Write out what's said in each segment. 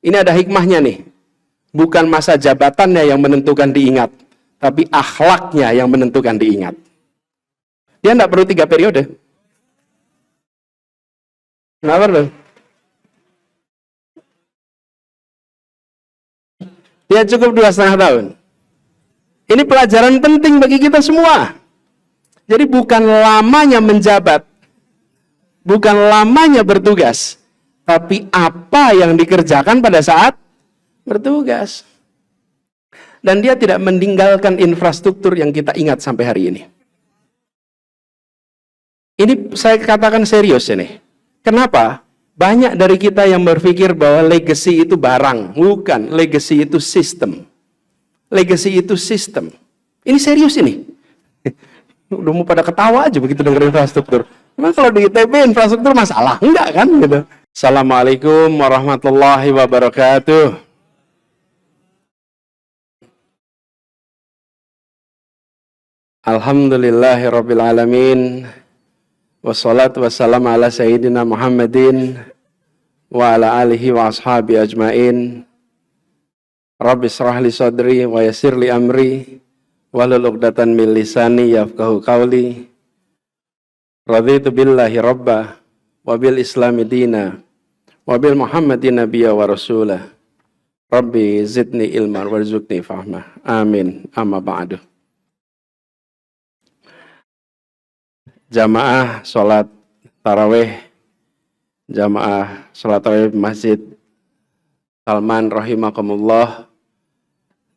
Ini ada hikmahnya nih. Bukan masa jabatannya yang menentukan diingat, tapi akhlaknya yang menentukan diingat. Dia tidak perlu 3 periode. Nggak perlu. Dia cukup 2,5 tahun. Ini pelajaran penting bagi kita semua. Jadi bukan lamanya menjabat, bukan lamanya bertugas, tapi apa yang dikerjakan pada saat bertugas. Dan dia tidak meninggalkan infrastruktur yang kita ingat sampai hari ini. Ini saya katakan serius ini. Kenapa? Banyak dari kita yang berpikir bahwa legacy itu barang. Bukan, legacy itu sistem. Legacy itu sistem. Ini serius ini. Udah mau pada ketawa aja begitu dengar infrastruktur. Memang kalau di ITB infrastruktur masalah? Enggak kan? Gitu. Assalamualaikum warahmatullahi wabarakatuh. Alhamdulillahirabbil alamin. Wassalatu wassalamu ala sayyidina Muhammadin wa ala alihi wa ashabi ajmain. Rabbi shrah li sadri wa yassir li amri wahlul 'uqdatam min lisani yafqahu qawli. Raditu billahi rabba wa bil islami dina wa bil Muhammadin nabiyya wa rasulah. Rabbi zidni ilman warzuqni fahma. Amin. Amma ba'du. Jamaah sholat tarawih, jamaah sholat tarawih Masjid Salman rahimakumullah.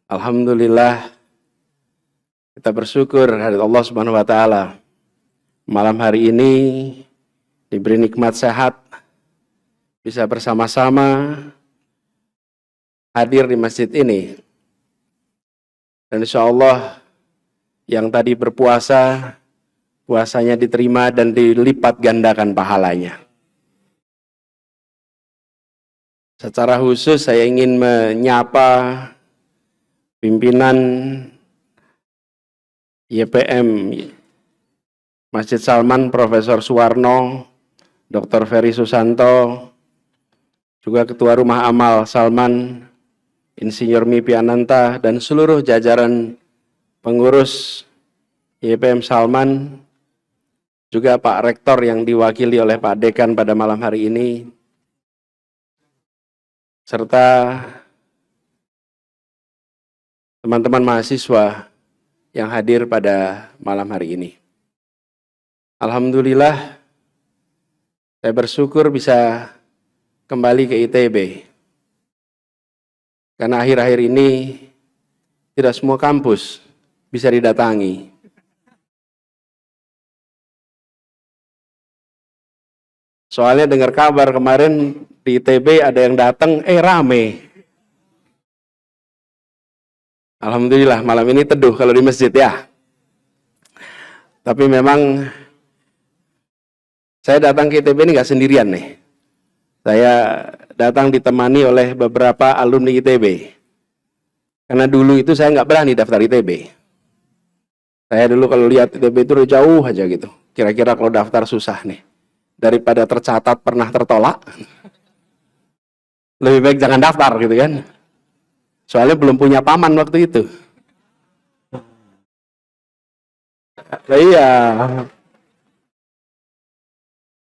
Alhamdulillah, kita bersyukur hadirat Allah Subhanahu wa taala. Malam hari ini diberi nikmat sehat, bisa bersama-sama hadir di masjid ini. Dan insyaallah yang tadi berpuasa, puasanya diterima dan dilipat gandakan pahalanya. Secara khusus saya ingin menyapa pimpinan YPM Masjid Salman, Profesor Suwarno, Dr. Ferry Susanto, juga Ketua Rumah Amal Salman, Insinyur Mipi Ananta, dan seluruh jajaran pengurus YPM Salman, juga Pak Rektor yang diwakili oleh Pak Dekan pada malam hari ini, serta teman-teman mahasiswa yang hadir pada malam hari ini. Alhamdulillah, saya bersyukur bisa kembali ke ITB. Karena akhir-akhir ini tidak semua kampus bisa didatangi. Soalnya dengar kabar kemarin di ITB ada yang datang, rame. Alhamdulillah malam ini teduh kalau di masjid ya. Tapi memang saya datang ke ITB ini nggak sendirian nih. Saya datang ditemani oleh beberapa alumni ITB. Karena dulu itu saya nggak berani daftar ITB. Saya dulu kalau lihat ITB itu udah jauh aja gitu. Kira-kira kalau daftar susah nih. Daripada tercatat pernah tertolak, lebih baik jangan daftar gitu kan. Soalnya belum punya paman waktu itu. Iya.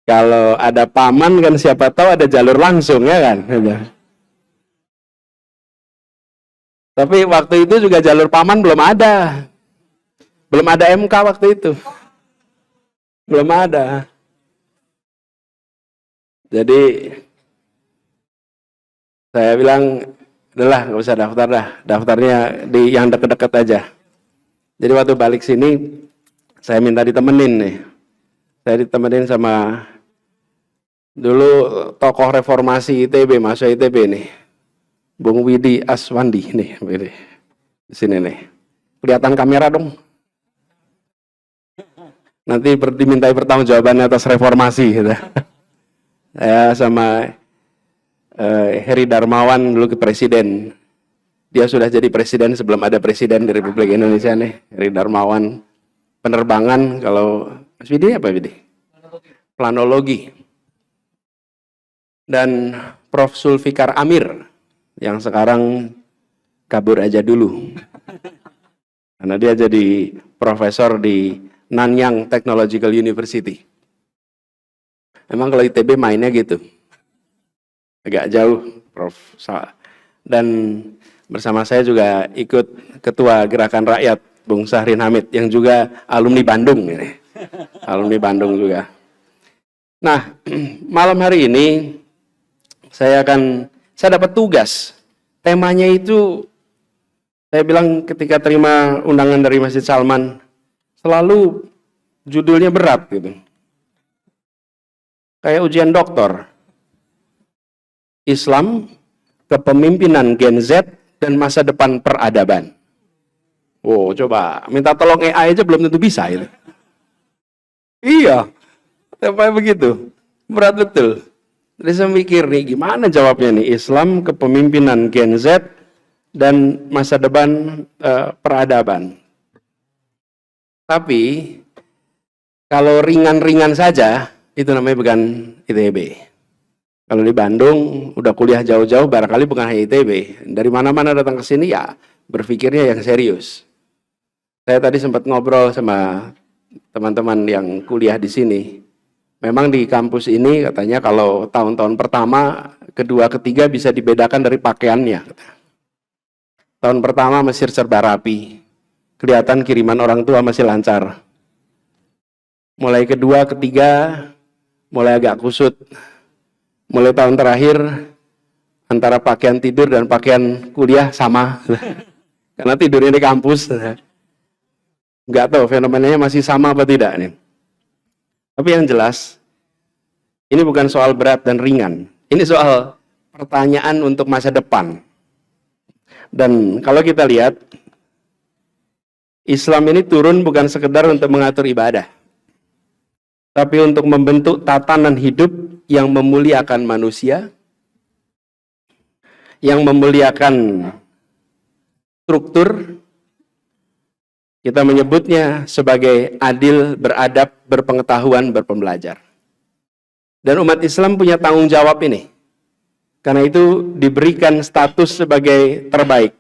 Kalau ada paman kan siapa tahu ada jalur langsung ya kan. Tapi waktu itu juga jalur paman belum ada. Belum ada MK waktu itu. Belum ada. Jadi saya bilang, udahlah nggak usah daftar dah, daftarnya di yang deket-deket aja. Jadi waktu balik sini, saya minta ditemenin nih. Saya ditemenin sama dulu tokoh reformasi ITB, mahasiswa ITB nih, Bung Widi Aswandi nih, di sini nih. Kelihatan kamera dong. Nanti dimintai pertanggungjawabannya atas reformasi gitu. Ya, sama Heri Darmawan dulu ke presiden. Dia sudah jadi presiden sebelum ada presiden di Republik Indonesia nih, Heri Darmawan. Penerbangan, kalau Mas Widi apa Widi? Planologi. Dan Prof. Zulfikar Amir, yang sekarang kabur aja dulu. Karena dia jadi profesor di Nanyang Technological University. Emang kalau ITB mainnya gitu. Agak jauh, Prof. Dan bersama saya juga ikut Ketua Gerakan Rakyat, Bung Syahrin Hamid, yang juga alumni Bandung. Alumni Bandung juga. Nah, malam hari ini saya dapat tugas. Temanya itu, saya bilang ketika terima undangan dari Masjid Salman, selalu judulnya berat gitu. Kayak ujian doktor. Islam, kepemimpinan Gen Z, dan masa depan peradaban. Oh, coba minta tolong AI aja belum tentu bisa itu. Iya, sampai begitu. Berat betul. Jadi saya mikir nih, gimana jawabnya nih? Islam, kepemimpinan Gen Z, dan masa depan peradaban. Tapi, kalau ringan-ringan saja, itu namanya bukan ITB. Kalau di Bandung, udah kuliah jauh-jauh, barangkali bukan hanya ITB. Dari mana-mana datang ke sini, ya berpikirnya yang serius. Saya tadi sempat ngobrol sama teman-teman yang kuliah di sini. Memang di kampus ini katanya kalau tahun-tahun pertama, kedua, ketiga bisa dibedakan dari pakaiannya. Tahun pertama Mesir serba rapi. Kelihatan kiriman orang tua masih lancar. Mulai kedua, ketiga, mulai agak kusut. Mulai tahun terakhir, antara pakaian tidur dan pakaian kuliah sama. Karena tidurnya di kampus. Nggak tahu fenomenanya masih sama apa tidak nih. Tapi yang jelas, ini bukan soal berat dan ringan. Ini soal pertanyaan untuk masa depan. Dan kalau kita lihat, Islam ini turun bukan sekedar untuk mengatur ibadah, tapi untuk membentuk tatanan hidup yang memuliakan manusia, yang memuliakan struktur. Kita menyebutnya sebagai adil, beradab, berpengetahuan, berpembelajar. Dan umat Islam punya tanggung jawab ini. Karena itu diberikan status sebagai terbaik.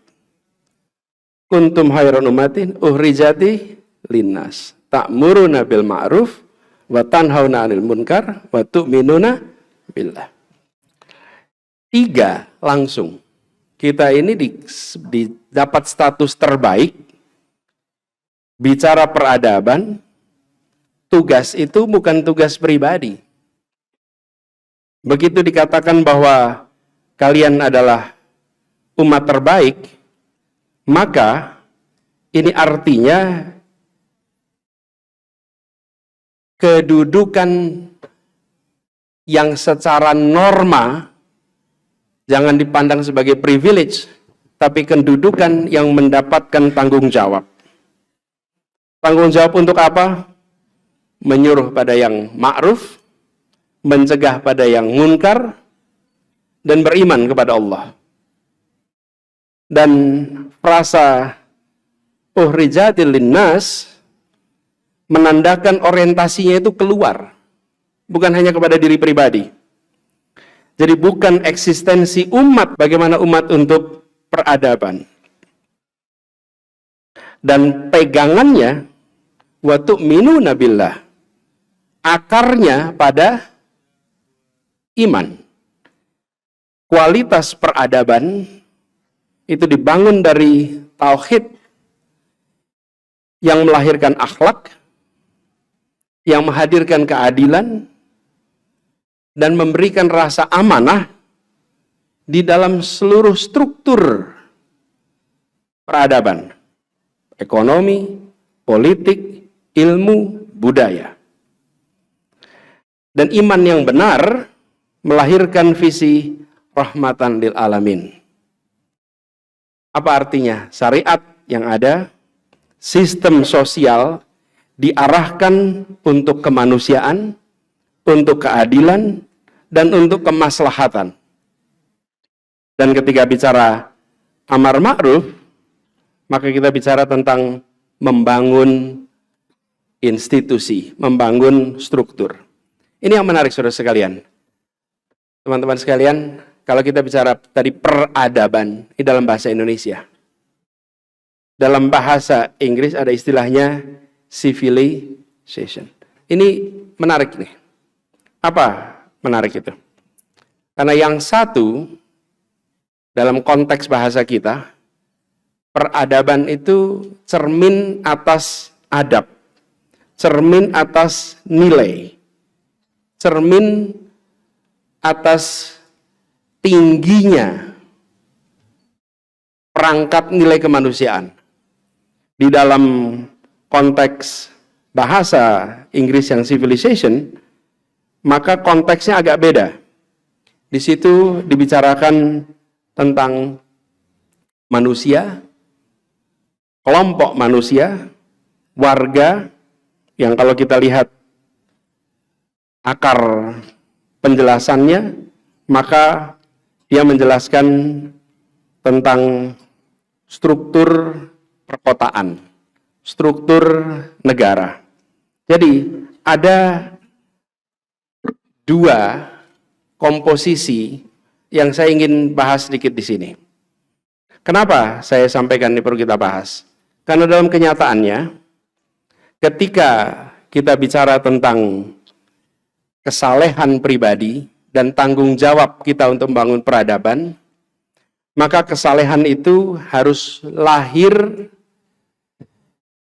Kuntum khairan ummatin uhrijati linnas ta'muruna bil ma'ruf wa tanhauna 'anil munkar wa tu'minuna billah. 3 langsung. Kita ini dapat status terbaik. Bicara peradaban, tugas itu bukan tugas pribadi. Begitu dikatakan bahwa kalian adalah umat terbaik, maka ini artinya kedudukan yang secara norma jangan dipandang sebagai privilege, tapi kedudukan yang mendapatkan tanggung jawab. Tanggung jawab untuk apa? Menyuruh pada yang ma'ruf, mencegah pada yang munkar, dan beriman kepada Allah. Dan frasa uhrijatil linnas menandakan orientasinya itu keluar, bukan hanya kepada diri pribadi. Jadi bukan eksistensi umat, bagaimana umat untuk peradaban. Dan pegangannya wa tu'minuna billah, akarnya pada iman. Kualitas peradaban itu dibangun dari tauhid yang melahirkan akhlak, yang menghadirkan keadilan, dan memberikan rasa amanah di dalam seluruh struktur peradaban. Ekonomi, politik, ilmu, budaya. Dan iman yang benar melahirkan visi rahmatan lil alamin. Apa artinya? Syariat yang ada, sistem sosial diarahkan untuk kemanusiaan, untuk keadilan, dan untuk kemaslahatan. Dan ketika bicara amar ma'ruf, maka kita bicara tentang membangun institusi, membangun struktur. Ini yang menarik saudara sekalian. Teman-teman sekalian, kalau kita bicara tadi peradaban, ini dalam bahasa Indonesia. Dalam bahasa Inggris ada istilahnya civilization. Ini menarik nih. Apa menarik itu? Karena yang satu, dalam konteks bahasa kita, peradaban itu cermin atas adab, cermin atas nilai, cermin atas tingginya perangkat nilai kemanusiaan. Di dalam konteks bahasa Inggris yang civilization, maka konteksnya agak beda. Di situ dibicarakan tentang manusia, kelompok manusia, warga, yang kalau kita lihat akar penjelasannya, maka dia menjelaskan tentang struktur perkotaan, struktur negara. Jadi ada dua komposisi yang saya ingin bahas sedikit di sini. Kenapa saya sampaikan ini perlu kita bahas? Karena dalam kenyataannya, ketika kita bicara tentang kesalehan pribadi dan tanggung jawab kita untuk membangun peradaban, maka kesalehan itu harus lahir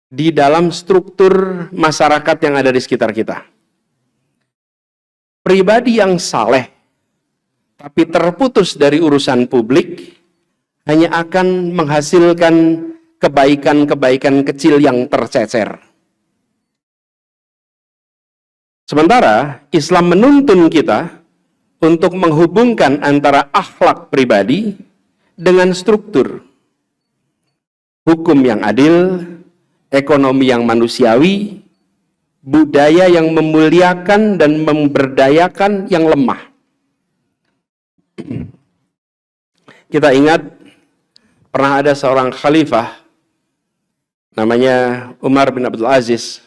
di dalam struktur masyarakat yang ada di sekitar kita. Pribadi yang saleh, tapi terputus dari urusan publik, hanya akan menghasilkan kebaikan-kebaikan kecil yang tercecer. Sementara Islam menuntun kita untuk menghubungkan antara akhlak pribadi dengan struktur. Hukum yang adil, ekonomi yang manusiawi, budaya yang memuliakan dan memberdayakan yang lemah. Kita ingat pernah ada seorang khalifah namanya Umar bin Abdul Aziz.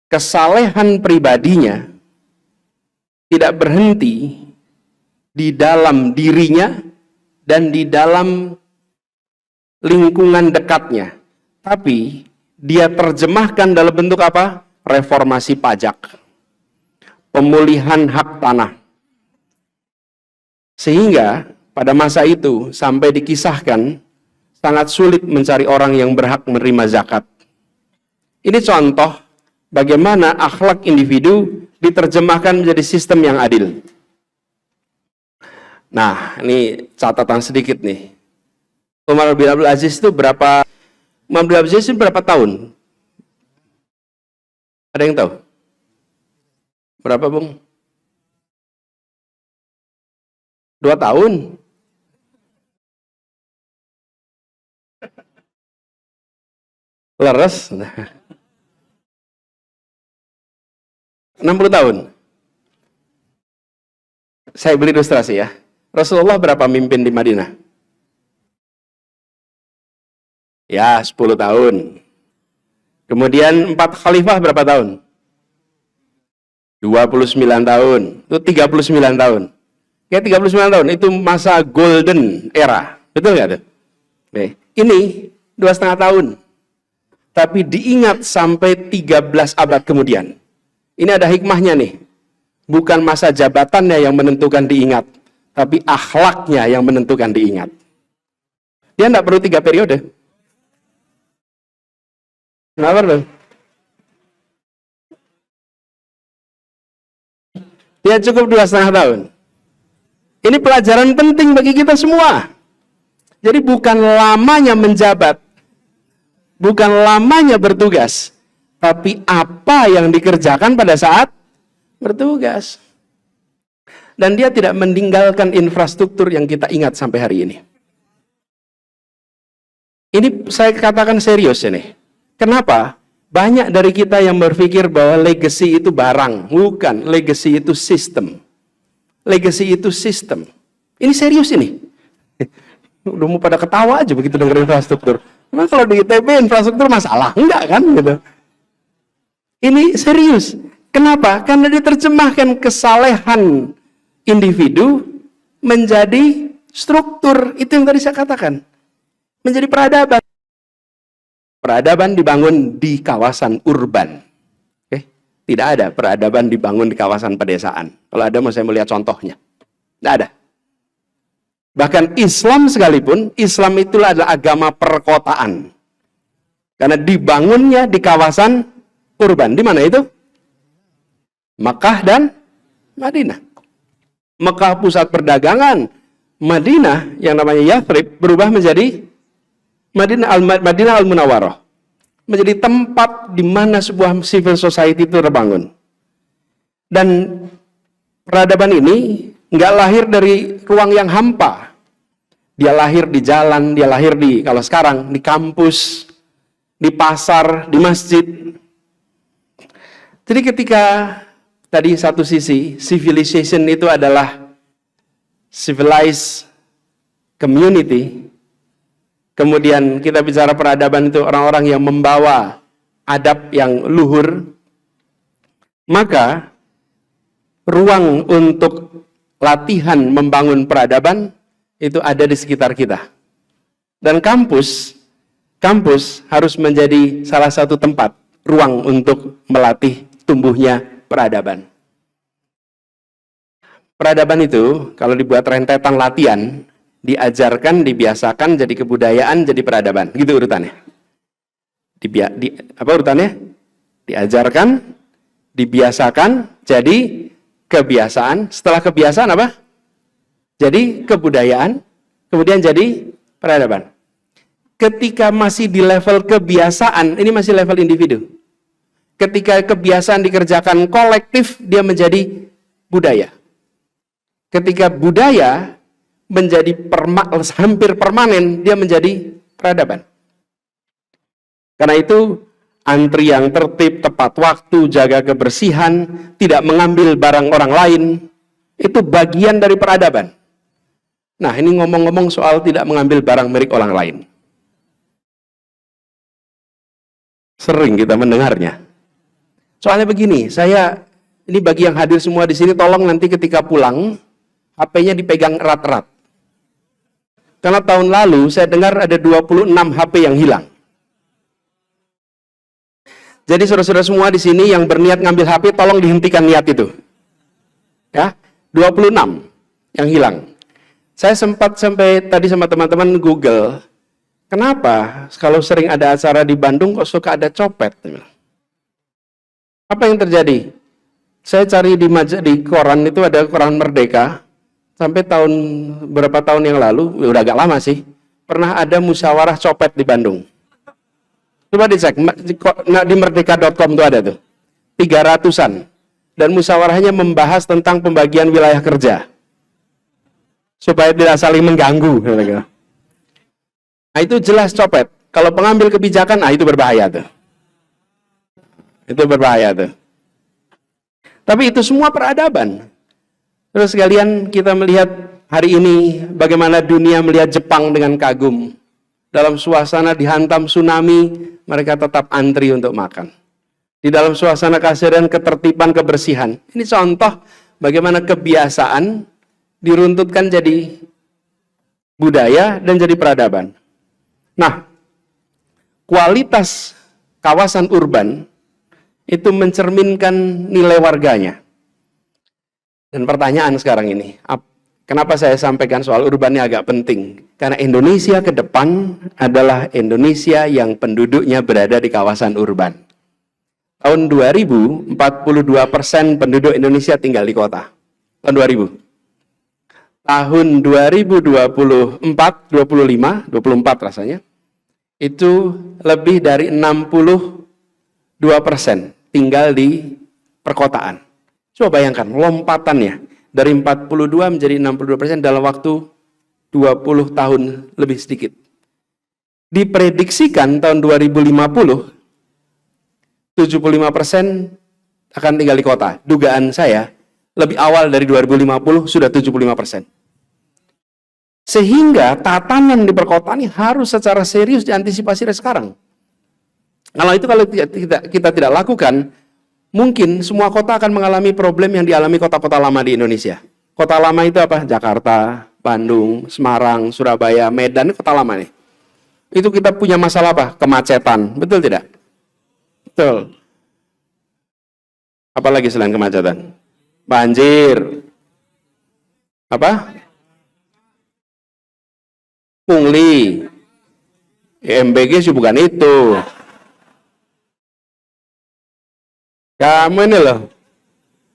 Kesalehan pribadinya tidak berhenti di dalam dirinya dan di dalam lingkungan dekatnya, tapi dia terjemahkan dalam bentuk apa? Reformasi pajak, pemulihan hak tanah. Sehingga pada masa itu sampai dikisahkan sangat sulit mencari orang yang berhak menerima zakat. Ini contoh bagaimana akhlak individu diterjemahkan menjadi sistem yang adil. Nah, ini catatan sedikit nih. Umar bin Abdul Aziz itu berapa? Umar bin Abdul Aziz itu berapa tahun? Ada yang tahu? Berapa, Bung? 2 tahun? Leres? 60 tahun. Saya beri ilustrasi ya. Rasulullah berapa mimpin di Madinah? Ya, 10 tahun. Kemudian 4 khalifah berapa tahun? 29 tahun. Itu 39 tahun. Ya, 39 tahun. Itu masa golden era. Betul nggak tuh? Ini 2,5 tahun. Tapi diingat sampai 13 abad kemudian. Ini ada hikmahnya nih. Bukan masa jabatannya yang menentukan diingat, tapi akhlaknya yang menentukan diingat. Dia tidak perlu 3 periode. Kenapa perlu? Dia cukup 2,5 tahun. Ini pelajaran penting bagi kita semua. Jadi bukan lamanya menjabat, bukan lamanya bertugas, tapi apa yang dikerjakan pada saat bertugas. Dan dia tidak meninggalkan infrastruktur yang kita ingat sampai hari ini. Ini saya katakan serius ini. Kenapa? Banyak dari kita yang berpikir bahwa legacy itu barang. Bukan, legacy itu sistem. Legacy itu sistem. Ini serius ini. Udah mau pada ketawa aja begitu dengar infrastruktur. Memang kalau di ITB infrastruktur masalah? Enggak kan? Gitu. Ini serius. Kenapa? Karena diterjemahkan kesalehan individu menjadi struktur. Itu yang tadi saya katakan. Menjadi peradaban. Peradaban dibangun di kawasan urban. Oke? Tidak ada peradaban dibangun di kawasan pedesaan. Kalau ada, saya mau lihat contohnya. Tidak ada. Bahkan Islam sekalipun, Islam itulah adalah agama perkotaan. Karena dibangunnya di kawasan urban. Di mana itu? Makkah dan Madinah. Makkah pusat perdagangan. Madinah yang namanya Yathrib berubah menjadi Madinah Al-Munawwarah. Menjadi tempat di mana sebuah civil society itu terbangun. Dan peradaban ini nggak lahir dari ruang yang hampa. Dia lahir di jalan, dia lahir di, kalau sekarang, di kampus, di pasar, di masjid. Jadi ketika tadi satu sisi, civilization itu adalah civilized community. Kemudian kita bicara peradaban itu orang-orang yang membawa adab yang luhur. Maka ruang untuk latihan membangun peradaban itu ada di sekitar kita. Dan kampus harus menjadi salah satu tempat, ruang untuk melatih tumbuhnya peradaban. Peradaban itu, kalau dibuat rentetan latihan, diajarkan, dibiasakan, jadi kebudayaan, jadi peradaban. Gitu urutannya. Apa urutannya? Diajarkan, dibiasakan, jadi kebiasaan. Setelah kebiasaan apa? Jadi kebudayaan, kemudian jadi peradaban. Ketika masih di level kebiasaan, ini masih level individu. Ketika kebiasaan dikerjakan kolektif, dia menjadi budaya. Ketika budaya menjadi hampir permanen, dia menjadi peradaban. Karena itu, antri yang tertib, tepat waktu, jaga kebersihan, tidak mengambil barang orang lain, itu bagian dari peradaban. Nah, ini ngomong-ngomong soal tidak mengambil barang milik orang lain. Sering kita mendengarnya. Soalnya begini, ini bagi yang hadir semua di sini, tolong nanti ketika pulang, HP-nya dipegang erat-erat. Karena tahun lalu saya dengar ada 26 HP yang hilang. Jadi saudara-saudara semua di sini yang berniat ngambil HP, tolong dihentikan niat itu. Ya, 26 yang hilang. Saya sempat sampai tadi sama teman-teman Google, kenapa kalau sering ada acara di Bandung kok suka ada copet? Apa yang terjadi? Saya cari di koran itu ada koran Merdeka. Sampai berapa tahun yang lalu, udah agak lama sih, pernah ada musyawarah copet di Bandung. Coba dicek, di merdeka.com tuh ada tuh. 300-an. Dan musyawarahnya membahas tentang pembagian wilayah kerja. Supaya tidak saling mengganggu. Nah itu jelas copet. Kalau pengambil kebijakan, itu berbahaya tuh. Itu berbahaya tuh. Tapi itu semua peradaban. Terus sekalian kita melihat hari ini bagaimana dunia melihat Jepang dengan kagum. Dalam suasana dihantam tsunami, mereka tetap antri untuk makan. Di dalam suasana keseharian, ketertiban, kebersihan. Ini contoh bagaimana kebiasaan diruntutkan jadi budaya dan jadi peradaban. Nah, kualitas kawasan urban itu mencerminkan nilai warganya. Dan pertanyaan sekarang ini, kenapa saya sampaikan soal urbannya agak penting? Karena Indonesia ke depan adalah Indonesia yang penduduknya berada di kawasan urban. Tahun 2000, 42% penduduk Indonesia tinggal di kota. Tahun 2000. Tahun 2024, 24 rasanya, itu lebih dari 62% tinggal di perkotaan. Coba bayangkan lompatannya dari 42 menjadi 62% dalam waktu 20 tahun lebih sedikit. Diprediksikan tahun 2050 75% akan tinggal di kota. Dugaan saya lebih awal dari 2050 sudah 75%. Sehingga tatanan di perkotaan ini harus secara serius diantisipasi dari sekarang. Kalau kita tidak lakukan, mungkin semua kota akan mengalami problem yang dialami kota-kota lama di Indonesia. Kota lama itu apa? Jakarta, Bandung, Semarang, Surabaya, Medan, kota lama nih. Itu kita punya masalah apa? Kemacetan, betul tidak? Betul. Apalagi selain kemacetan? Banjir. Apa? Pungli. MBG sih bukan itu. Kamu ini loh,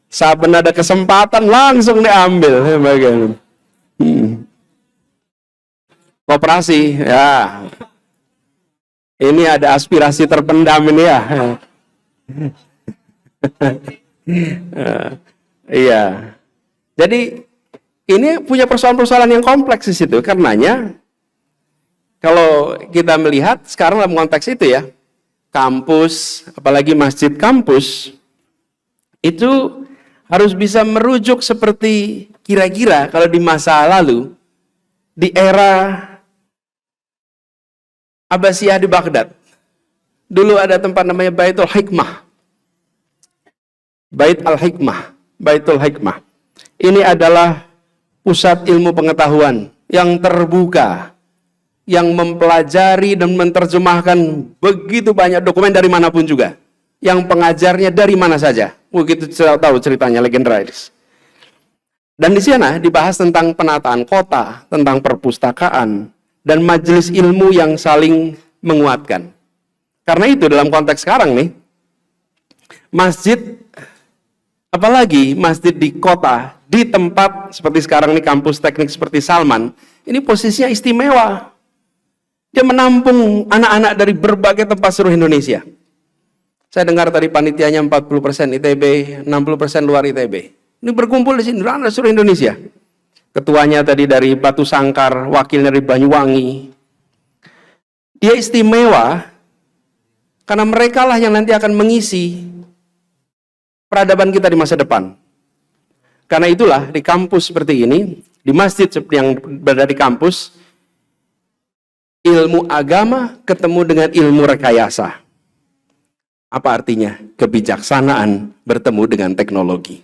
saben ada kesempatan langsung diambil. Koperasi, ya. Ini ada aspirasi terpendam ini ya. Iya. Jadi ini punya persoalan-persoalan yang kompleks di situ. Karenanya kalau kita melihat sekarang dalam konteks itu ya, kampus, apalagi masjid kampus, itu harus bisa merujuk seperti kira-kira kalau di masa lalu, di era Abbasiyah di Baghdad. Dulu ada tempat namanya Baitul Hikmah. Baitul Hikmah. Ini adalah pusat ilmu pengetahuan yang terbuka, yang mempelajari dan menerjemahkan begitu banyak dokumen dari manapun juga. Yang pengajarnya dari mana saja. Begitu tahu ceritanya legendaris. Dan di sana dibahas tentang penataan kota, tentang perpustakaan, dan majelis ilmu yang saling menguatkan. Karena itu dalam konteks sekarang nih, masjid, apalagi masjid di kota, di tempat seperti sekarang nih kampus teknik seperti Salman, ini posisinya istimewa. Dia menampung anak-anak dari berbagai tempat seluruh Indonesia. Saya dengar tadi panitianya 40% ITB, 60% luar ITB. Ini berkumpul di sini, dari seluruh Indonesia. Ketuanya tadi dari Batu Sangkar, wakil dari Banyuwangi. Dia istimewa karena mereka lah yang nanti akan mengisi peradaban kita di masa depan. Karena itulah di kampus seperti ini, di masjid yang berada di kampus, ilmu agama ketemu dengan ilmu rekayasa. Apa artinya? Kebijaksanaan bertemu dengan teknologi.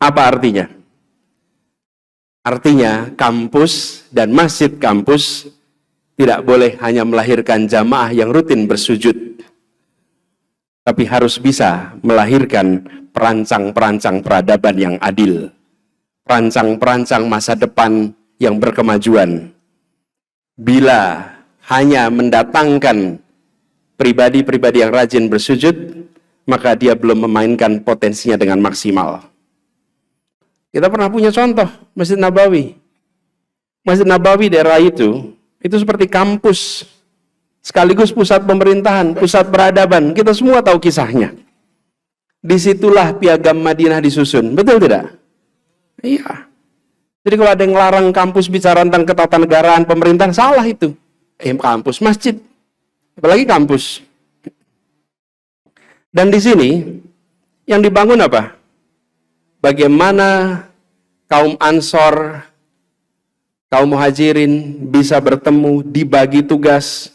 Apa artinya? Artinya kampus dan masjid kampus tidak boleh hanya melahirkan jamaah yang rutin bersujud, tapi harus bisa melahirkan perancang-perancang peradaban yang adil, perancang-perancang masa depan yang berkemajuan. Bila hanya mendatangkan pribadi-pribadi yang rajin bersujud, maka dia belum memainkan potensinya dengan maksimal. Kita pernah punya contoh, Masjid Nabawi. Masjid Nabawi daerah itu seperti kampus, sekaligus pusat pemerintahan, pusat peradaban. Kita semua tahu kisahnya. Disitulah Piagam Madinah disusun, betul tidak? Iya. Jadi kalau ada yang larang kampus bicara tentang ketatanegaraan pemerintahan, salah itu. Kampus, masjid. Apalagi kampus. Dan di sini, yang dibangun apa? Bagaimana kaum Ansor, kaum Muhajirin bisa bertemu, dibagi tugas,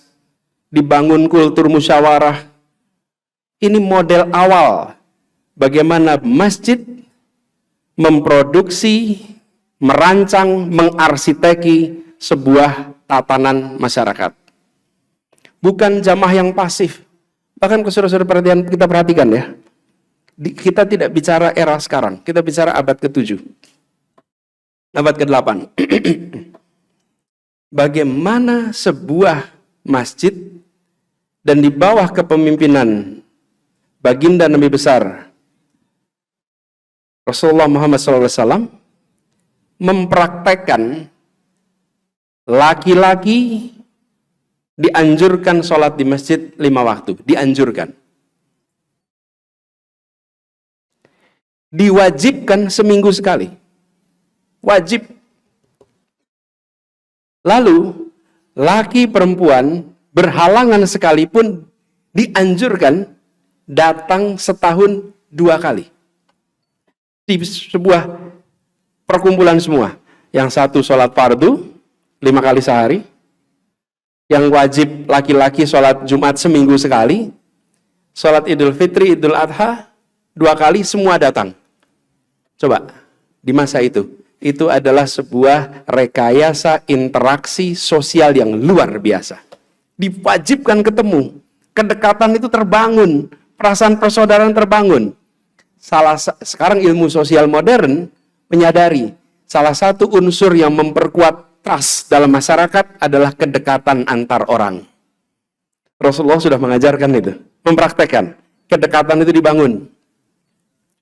dibangun kultur musyawarah. Ini model awal bagaimana masjid memproduksi, merancang, mengarsiteki sebuah tatanan masyarakat. Bukan jamaah yang pasif. Bahkan saudara-saudara kita perhatikan ya. Kita tidak bicara era sekarang, kita bicara abad ke-7. Abad ke-8. Bagaimana sebuah masjid dan di bawah kepemimpinan baginda Nabi besar Rasulullah Muhammad SAW mempraktekkan laki-laki dianjurkan sholat di masjid 5 waktu. Dianjurkan. Diwajibkan seminggu sekali. Wajib. Lalu, laki perempuan berhalangan sekalipun dianjurkan datang setahun 2 kali. Di sebuah perkumpulan semua. Yang satu sholat fardu 5 kali sehari. Yang wajib laki-laki sholat Jumat seminggu sekali. Sholat Idul Fitri, Idul Adha 2 kali, semua datang. Coba, di masa itu adalah sebuah rekayasa interaksi sosial yang luar biasa. Diwajibkan ketemu, kedekatan itu terbangun, perasaan persaudaraan terbangun. Sekarang ilmu sosial modern menyadari salah satu unsur yang memperkuat trust dalam masyarakat adalah kedekatan antar orang. Rasulullah sudah mengajarkan itu, mempraktekkan kedekatan itu dibangun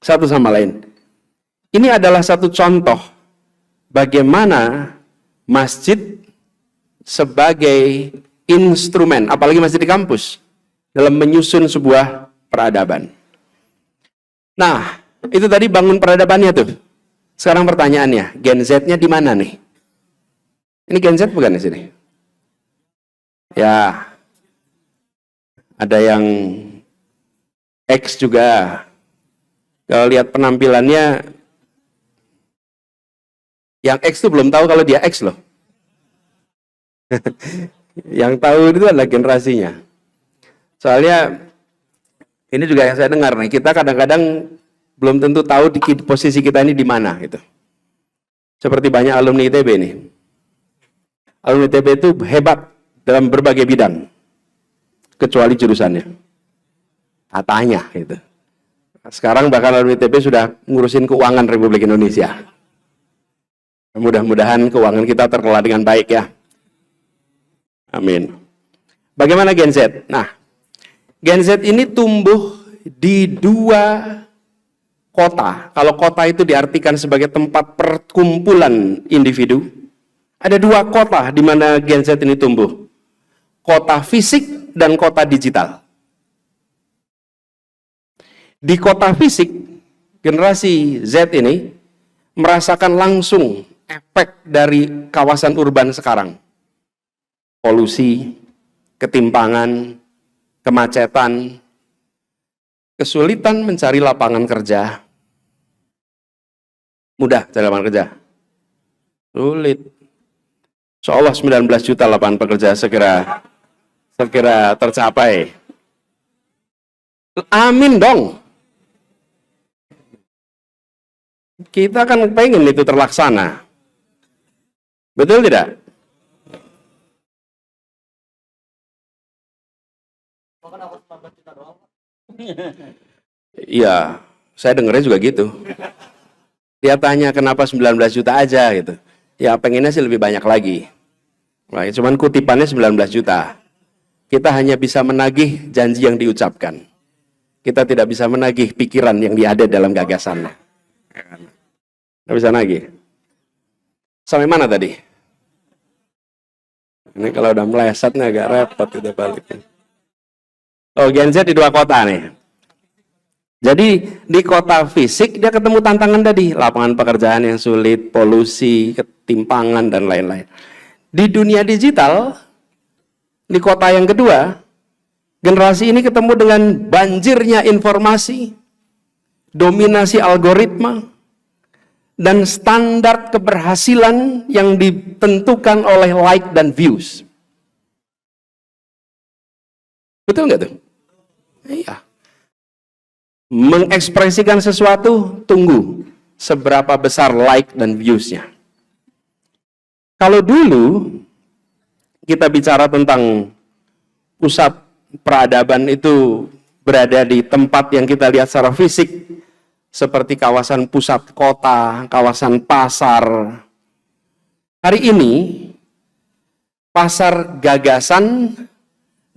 satu sama lain. Ini adalah satu contoh bagaimana masjid sebagai instrumen, apalagi masjid di kampus, dalam menyusun sebuah peradaban. Nah, itu tadi bangun peradabannya tuh. Sekarang pertanyaannya, Gen Z-nya di mana nih? Ini Gen Z bukan di sini? Ya, ada yang X juga. Kalau lihat penampilannya, yang X tuh belum tahu kalau dia X loh. Yang tahu itu adalah generasinya. Soalnya ini juga yang saya dengar nih, kita kadang-kadang belum tentu tahu di posisi kita ini di mana gitu. Seperti banyak alumni ITB nih. Alumni ITB itu hebat dalam berbagai bidang, kecuali jurusannya. Katanya gitu. Sekarang bahkan alumni ITB sudah ngurusin keuangan Republik Indonesia. Mudah-mudahan keuangan kita terkelola dengan baik ya. Amin. Bagaimana Gen Z? Nah, Gen Z ini tumbuh di dua kota. Kalau kota itu diartikan sebagai tempat perkumpulan individu, ada dua kota di mana Gen Z ini tumbuh. Kota fisik dan kota digital. Di kota fisik, generasi Z ini merasakan langsung efek dari kawasan urban sekarang. Polusi, ketimpangan, kemacetan, kesulitan mencari lapangan kerja. Mudah cari lapangan kerja? Sulit. Seolah 19 juta lapangan pekerja segera tercapai. Amin dong. Kita kan pengen itu terlaksana. Betul tidak? Iya, saya dengernya juga gitu. Dia tanya kenapa 19 juta aja gitu. Ya pengennya sih lebih banyak lagi. Nah, cuman kutipannya 19 juta. Kita hanya bisa menagih janji yang diucapkan. Kita tidak bisa menagih pikiran yang ada dalam gagasannya. Nggak bisa nagih. Sampai mana tadi? Ini kalau udah melesetnya agak repot kita balikin. Oh, Gen Z di dua kota nih. Jadi di kota fisik dia ketemu tantangan tadi, lapangan pekerjaan yang sulit, polusi, ketimpangan dan lain-lain. Di dunia digital, di kota yang kedua, generasi ini ketemu dengan banjirnya informasi, dominasi algoritma, dan standar keberhasilan yang ditentukan oleh like dan views. Betul nggak tuh? Iya. Mengekspresikan sesuatu, tunggu seberapa besar like dan views-nya. Kalau dulu kita bicara tentang pusat peradaban itu berada di tempat yang kita lihat secara fisik, seperti kawasan pusat kota, kawasan pasar. Hari ini, pasar gagasan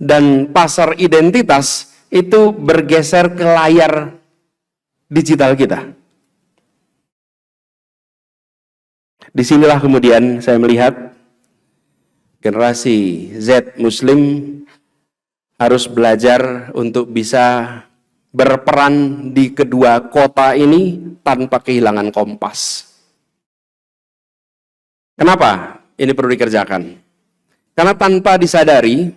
dan pasar identitas itu bergeser ke layar digital kita. Disinilah kemudian saya melihat generasi Z Muslim harus belajar untuk bisa berperan di kedua kota ini tanpa kehilangan kompas. Kenapa ini perlu dikerjakan? Karena tanpa disadari,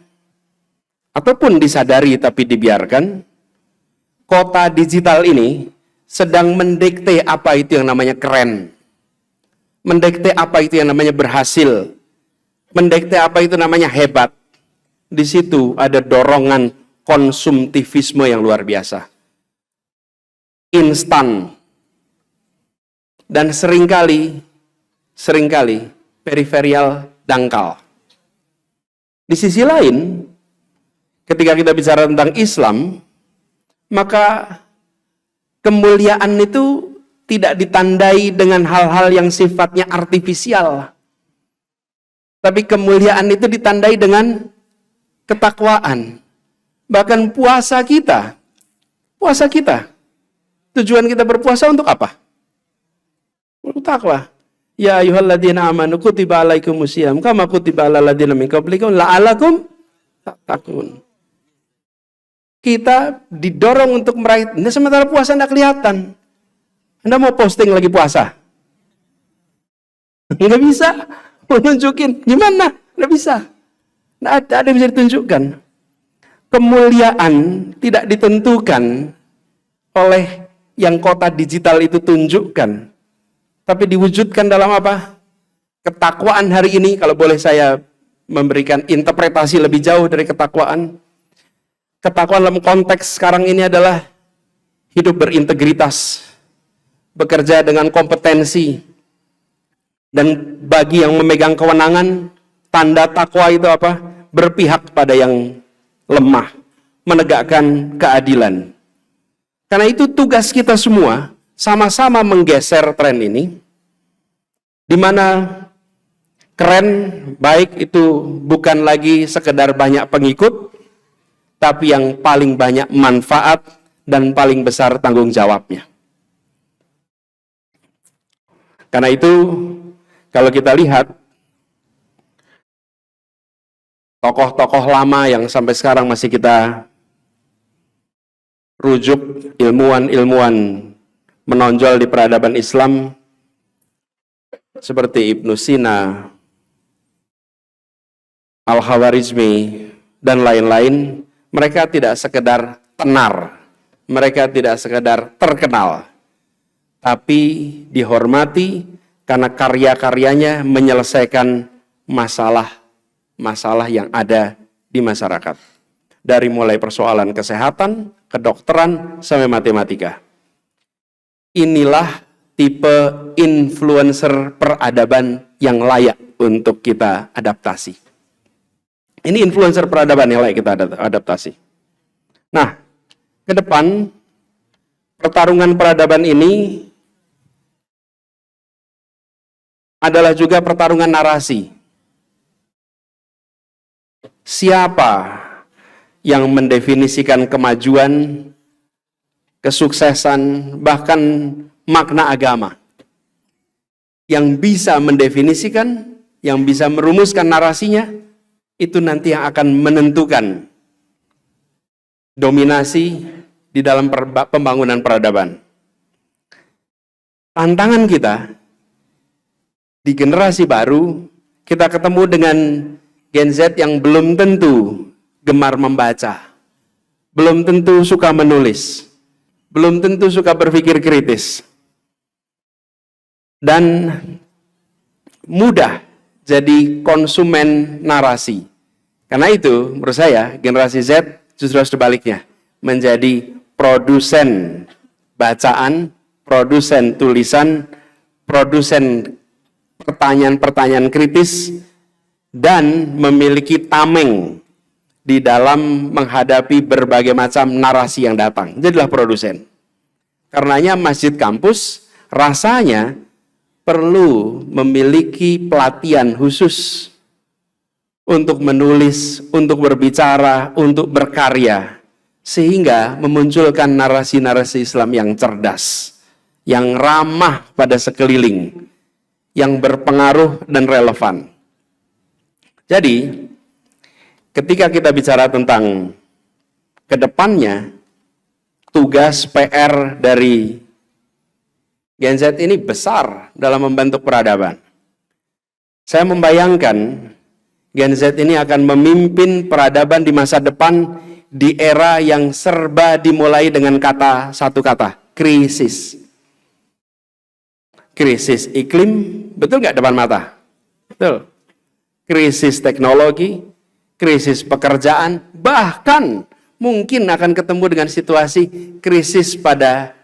ataupun disadari tapi dibiarkan, kota digital ini sedang mendikte apa itu yang namanya keren, mendikte apa itu yang namanya berhasil, mendikte apa itu namanya hebat. Di situ ada dorongan konsumtivisme yang luar biasa. Instan. dan seringkali periferial dangkal. Di sisi lain, ketika kita bicara tentang Islam, maka kemuliaan itu tidak ditandai dengan hal-hal yang sifatnya artifisial. Tapi kemuliaan itu ditandai dengan ketakwaan. Bahkan puasa kita, tujuan kita berpuasa untuk apa? Untuk takwa. Ya ayyuhalladzina amanu kutiba alaikumusiyam kama kutiba alal ladzina min qablikum la'alakum tattaqun. Kita didorong untuk meraih, nah sementara puasa tidak kelihatan. Anda mau posting lagi puasa? Nggak bisa. Mau nunjukin, gimana? Nggak bisa. Nggak ada yang bisa ditunjukkan. Kemuliaan tidak ditentukan oleh yang kota digital itu tunjukkan. Tapi diwujudkan dalam apa? Ketakwaan hari ini, kalau boleh saya memberikan interpretasi lebih jauh dari ketakwaan. Ketakwaan dalam konteks sekarang ini adalah hidup berintegritas, bekerja dengan kompetensi, dan bagi yang memegang kewenangan, tanda takwa itu apa? Berpihak pada yang lemah, menegakkan keadilan. Karena itu tugas kita semua sama-sama menggeser tren ini, di mana keren baik itu bukan lagi sekedar banyak pengikut, tapi yang paling banyak manfaat dan paling besar tanggung jawabnya. Karena itu, kalau kita lihat tokoh-tokoh lama yang sampai sekarang masih kita rujuk, ilmuwan-ilmuwan menonjol di peradaban Islam seperti Ibnu Sina, Al-Khawarizmi, dan lain-lain, mereka tidak sekedar tenar, mereka tidak sekedar terkenal, tapi dihormati karena karya-karyanya menyelesaikan masalah yang ada di masyarakat. Dari mulai persoalan kesehatan, kedokteran, sampai matematika. Inilah tipe influencer peradaban yang layak untuk kita adaptasi. Ini influencer peradaban yang layak kita adaptasi. Nah, ke depan pertarungan peradaban ini adalah juga pertarungan narasi. Siapa yang mendefinisikan kemajuan, kesuksesan, bahkan makna agama? Yang bisa mendefinisikan, yang bisa merumuskan narasinya, itu nanti yang akan menentukan dominasi di dalam pembangunan peradaban. Tantangan kita di generasi baru, kita ketemu dengan Gen Z yang belum tentu gemar membaca, belum tentu suka menulis, belum tentu suka berpikir kritis, dan mudah jadi konsumen narasi. Karena itu, menurut saya, generasi Z justru harus sebaliknya, menjadi produsen bacaan, produsen tulisan, produsen pertanyaan-pertanyaan kritis, dan memiliki tameng di dalam menghadapi berbagai macam narasi yang datang. Jadilah produsen. Karenanya masjid kampus rasanya perlu memiliki pelatihan khusus untuk menulis, untuk berbicara, untuk berkarya, sehingga memunculkan narasi-narasi Islam yang cerdas, yang ramah pada sekeliling, yang berpengaruh dan relevan. Jadi, ketika kita bicara tentang kedepannya, tugas PR dari Gen Z ini besar dalam membentuk peradaban. Saya membayangkan Gen Z ini akan memimpin peradaban di masa depan di era yang serba dimulai dengan satu kata, krisis. Krisis iklim, betul nggak depan mata? Betul. Krisis teknologi, krisis pekerjaan, bahkan mungkin akan ketemu dengan situasi krisis pada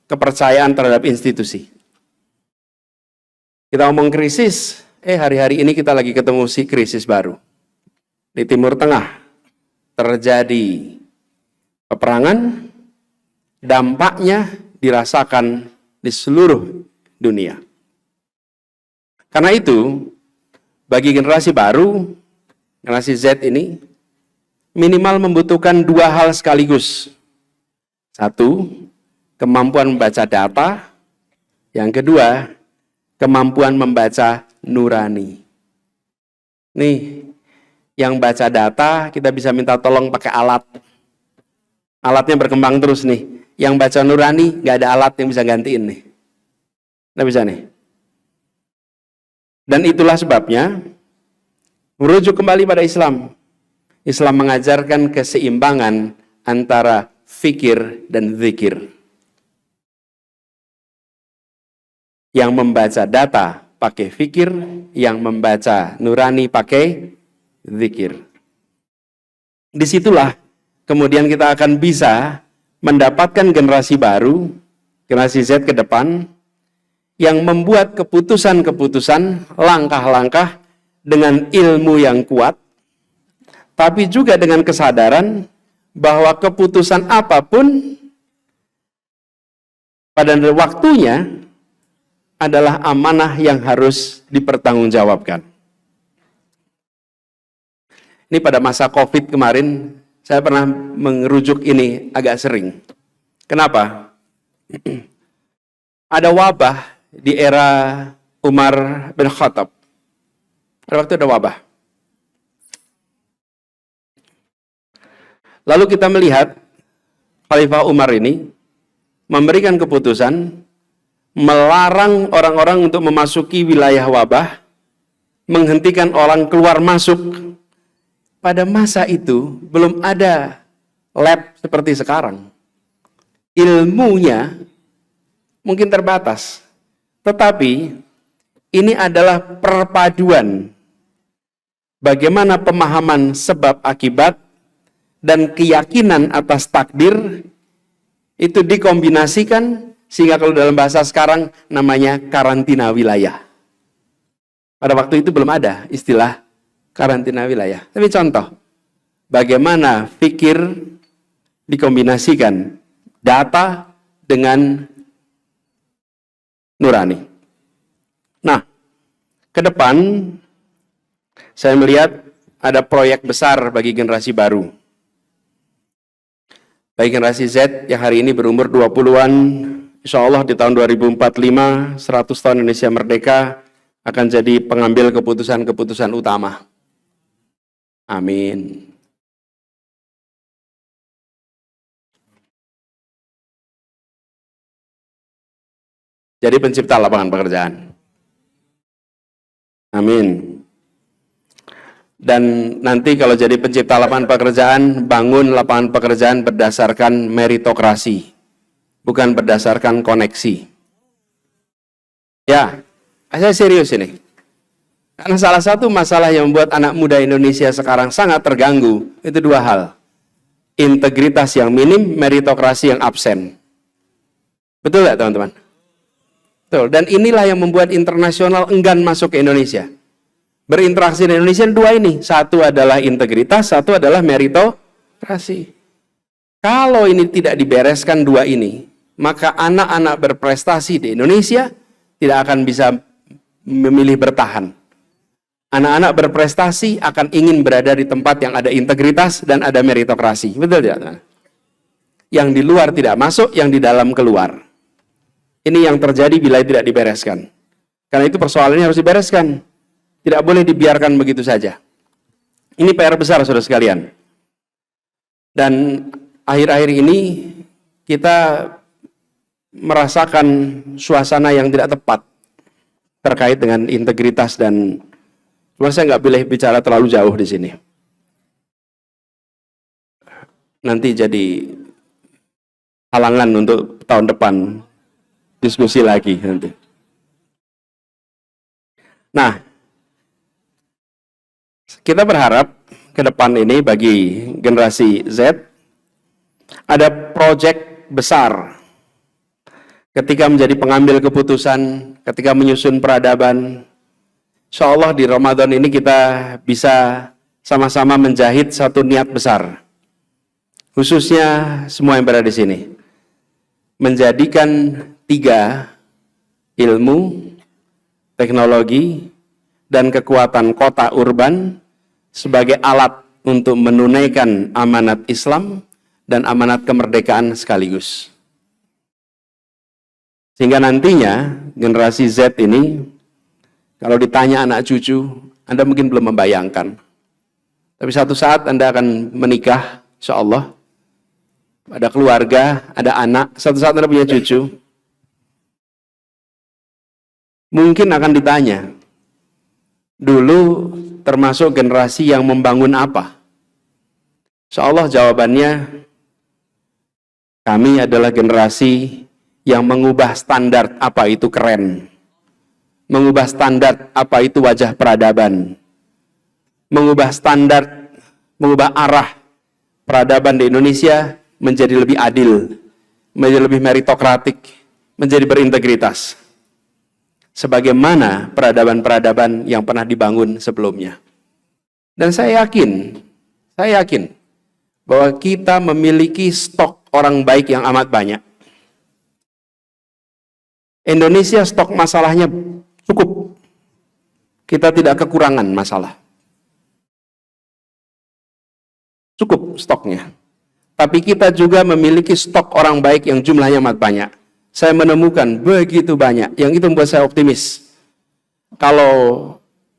kepercayaan terhadap institusi. Kita ngomong krisis, hari-hari ini kita lagi ketemu si krisis baru. Di Timur Tengah terjadi peperangan, dampaknya dirasakan di seluruh dunia. Karena itu, bagi generasi baru, generasi Z ini, minimal membutuhkan dua hal sekaligus. Satu, kemampuan membaca data. Yang kedua, kemampuan membaca nurani. Nih, yang baca data, kita bisa minta tolong pakai alat. Alatnya berkembang terus nih. Yang baca nurani, nggak ada alat yang bisa gantiin nih. Nggak bisa nih. Dan itulah sebabnya, merujuk kembali pada Islam. Islam mengajarkan keseimbangan antara fikir dan zikir. Yang membaca data pakai fikir, yang membaca nurani pakai zikir. Disitulah kemudian kita akan bisa mendapatkan generasi baru, generasi Z ke depan, yang membuat keputusan-keputusan, langkah-langkah dengan ilmu yang kuat, tapi juga dengan kesadaran bahwa keputusan apapun pada waktunya adalah amanah yang harus dipertanggungjawabkan. Ini pada masa COVID kemarin, saya pernah mengerujuk ini agak sering. Kenapa? Ada wabah di era Umar bin Khattab. Pada waktu ada wabah. Lalu kita melihat Khalifah Umar ini memberikan keputusan melarang orang-orang untuk memasuki wilayah wabah, menghentikan orang keluar masuk. Pada masa itu belum ada lab seperti sekarang. Ilmunya mungkin terbatas. Tetapi ini adalah perpaduan bagaimana pemahaman sebab akibat dan keyakinan atas takdir itu dikombinasikan sehingga kalau dalam bahasa sekarang namanya karantina wilayah. Pada waktu itu belum ada istilah karantina wilayah. Tapi contoh, bagaimana fikir dikombinasikan data dengan nurani. Nah, ke depan saya melihat ada proyek besar bagi generasi baru. Bagi generasi Z yang hari ini berumur 20-an, insya Allah di tahun 2045, 100 tahun Indonesia Merdeka akan jadi pengambil keputusan-keputusan utama. Amin. Jadi pencipta lapangan pekerjaan. Amin. Dan nanti kalau jadi pencipta lapangan pekerjaan, bangun lapangan pekerjaan berdasarkan meritokrasi, bukan berdasarkan koneksi. Ya, saya serius ini. Karena salah satu masalah yang membuat anak muda Indonesia sekarang sangat terganggu, itu dua hal. Integritas yang minim, meritokrasi yang absen. Betul nggak teman-teman? Betul. Dan inilah yang membuat internasional enggan masuk ke Indonesia. Berinteraksi di Indonesia dua ini. Satu adalah integritas, satu adalah meritokrasi. Kalau ini tidak dibereskan dua ini, maka anak-anak berprestasi di Indonesia tidak akan bisa memilih bertahan. Anak-anak berprestasi akan ingin berada di tempat yang ada integritas dan ada meritokrasi. Betul tidak? Yang di luar tidak masuk, yang di dalam keluar. Ini yang terjadi bila tidak dibereskan. Karena itu persoalannya harus dibereskan. Tidak boleh dibiarkan begitu saja. Ini PR besar, saudara sekalian. Dan akhir-akhir ini kita merasakan suasana yang tidak tepat terkait dengan integritas dan saya nggak boleh bicara terlalu jauh di sini. Nanti jadi halangan untuk tahun depan diskusi lagi nanti. Nah, kita berharap ke depan ini bagi generasi Z ada proyek besar ketika menjadi pengambil keputusan, ketika menyusun peradaban. Insya Allah di Ramadan ini kita bisa sama-sama menjahit satu niat besar. Khususnya semua yang berada di sini. Menjadikan 3 ilmu, teknologi, dan kekuatan kota urban sebagai alat untuk menunaikan amanat Islam dan amanat kemerdekaan sekaligus. Sehingga nantinya generasi Z ini, kalau ditanya anak cucu, Anda mungkin belum membayangkan. Tapi satu saat Anda akan menikah, insya Allah, ada keluarga, ada anak, satu saat Anda punya cucu, mungkin akan ditanya, dulu termasuk generasi yang membangun apa? Insya Allah jawabannya, kami adalah generasi yang mengubah standar apa itu keren, mengubah standar apa itu wajah peradaban, mengubah standar, mengubah arah peradaban di Indonesia menjadi lebih adil, menjadi lebih meritokratik, menjadi berintegritas. Sebagaimana peradaban-peradaban yang pernah dibangun sebelumnya. Dan saya yakin bahwa kita memiliki stok orang baik yang amat banyak. Indonesia stok masalahnya cukup. Kita tidak kekurangan masalah. Cukup stoknya. Tapi kita juga memiliki stok orang baik yang jumlahnya amat banyak. Saya menemukan begitu banyak, yang itu membuat saya optimis. Kalau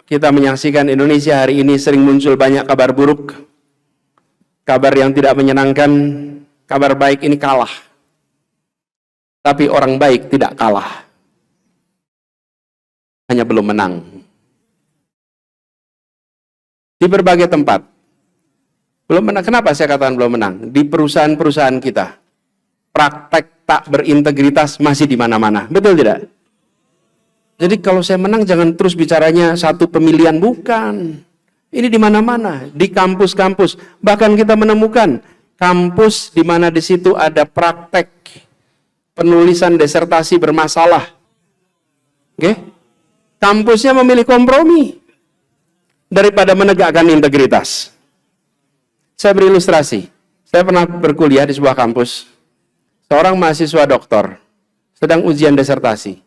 kita menyaksikan Indonesia hari ini sering muncul banyak kabar buruk, kabar yang tidak menyenangkan, kabar baik ini kalah. Tapi orang baik tidak kalah. Hanya belum menang. Di berbagai tempat. Belum menang. Kenapa saya katakan belum menang? Di perusahaan-perusahaan kita. Praktek tak berintegritas masih di mana-mana. Betul tidak? Jadi kalau saya menang jangan terus bicaranya satu pemilihan, bukan. Ini di mana-mana, di kampus-kampus. Bahkan kita menemukan kampus di mana di situ ada praktek penulisan disertasi bermasalah. Oke? Kampusnya memilih kompromi daripada menegakkan integritas. Saya beri ilustrasi. Saya pernah berkuliah di sebuah kampus. Seorang mahasiswa doktor sedang ujian disertasi.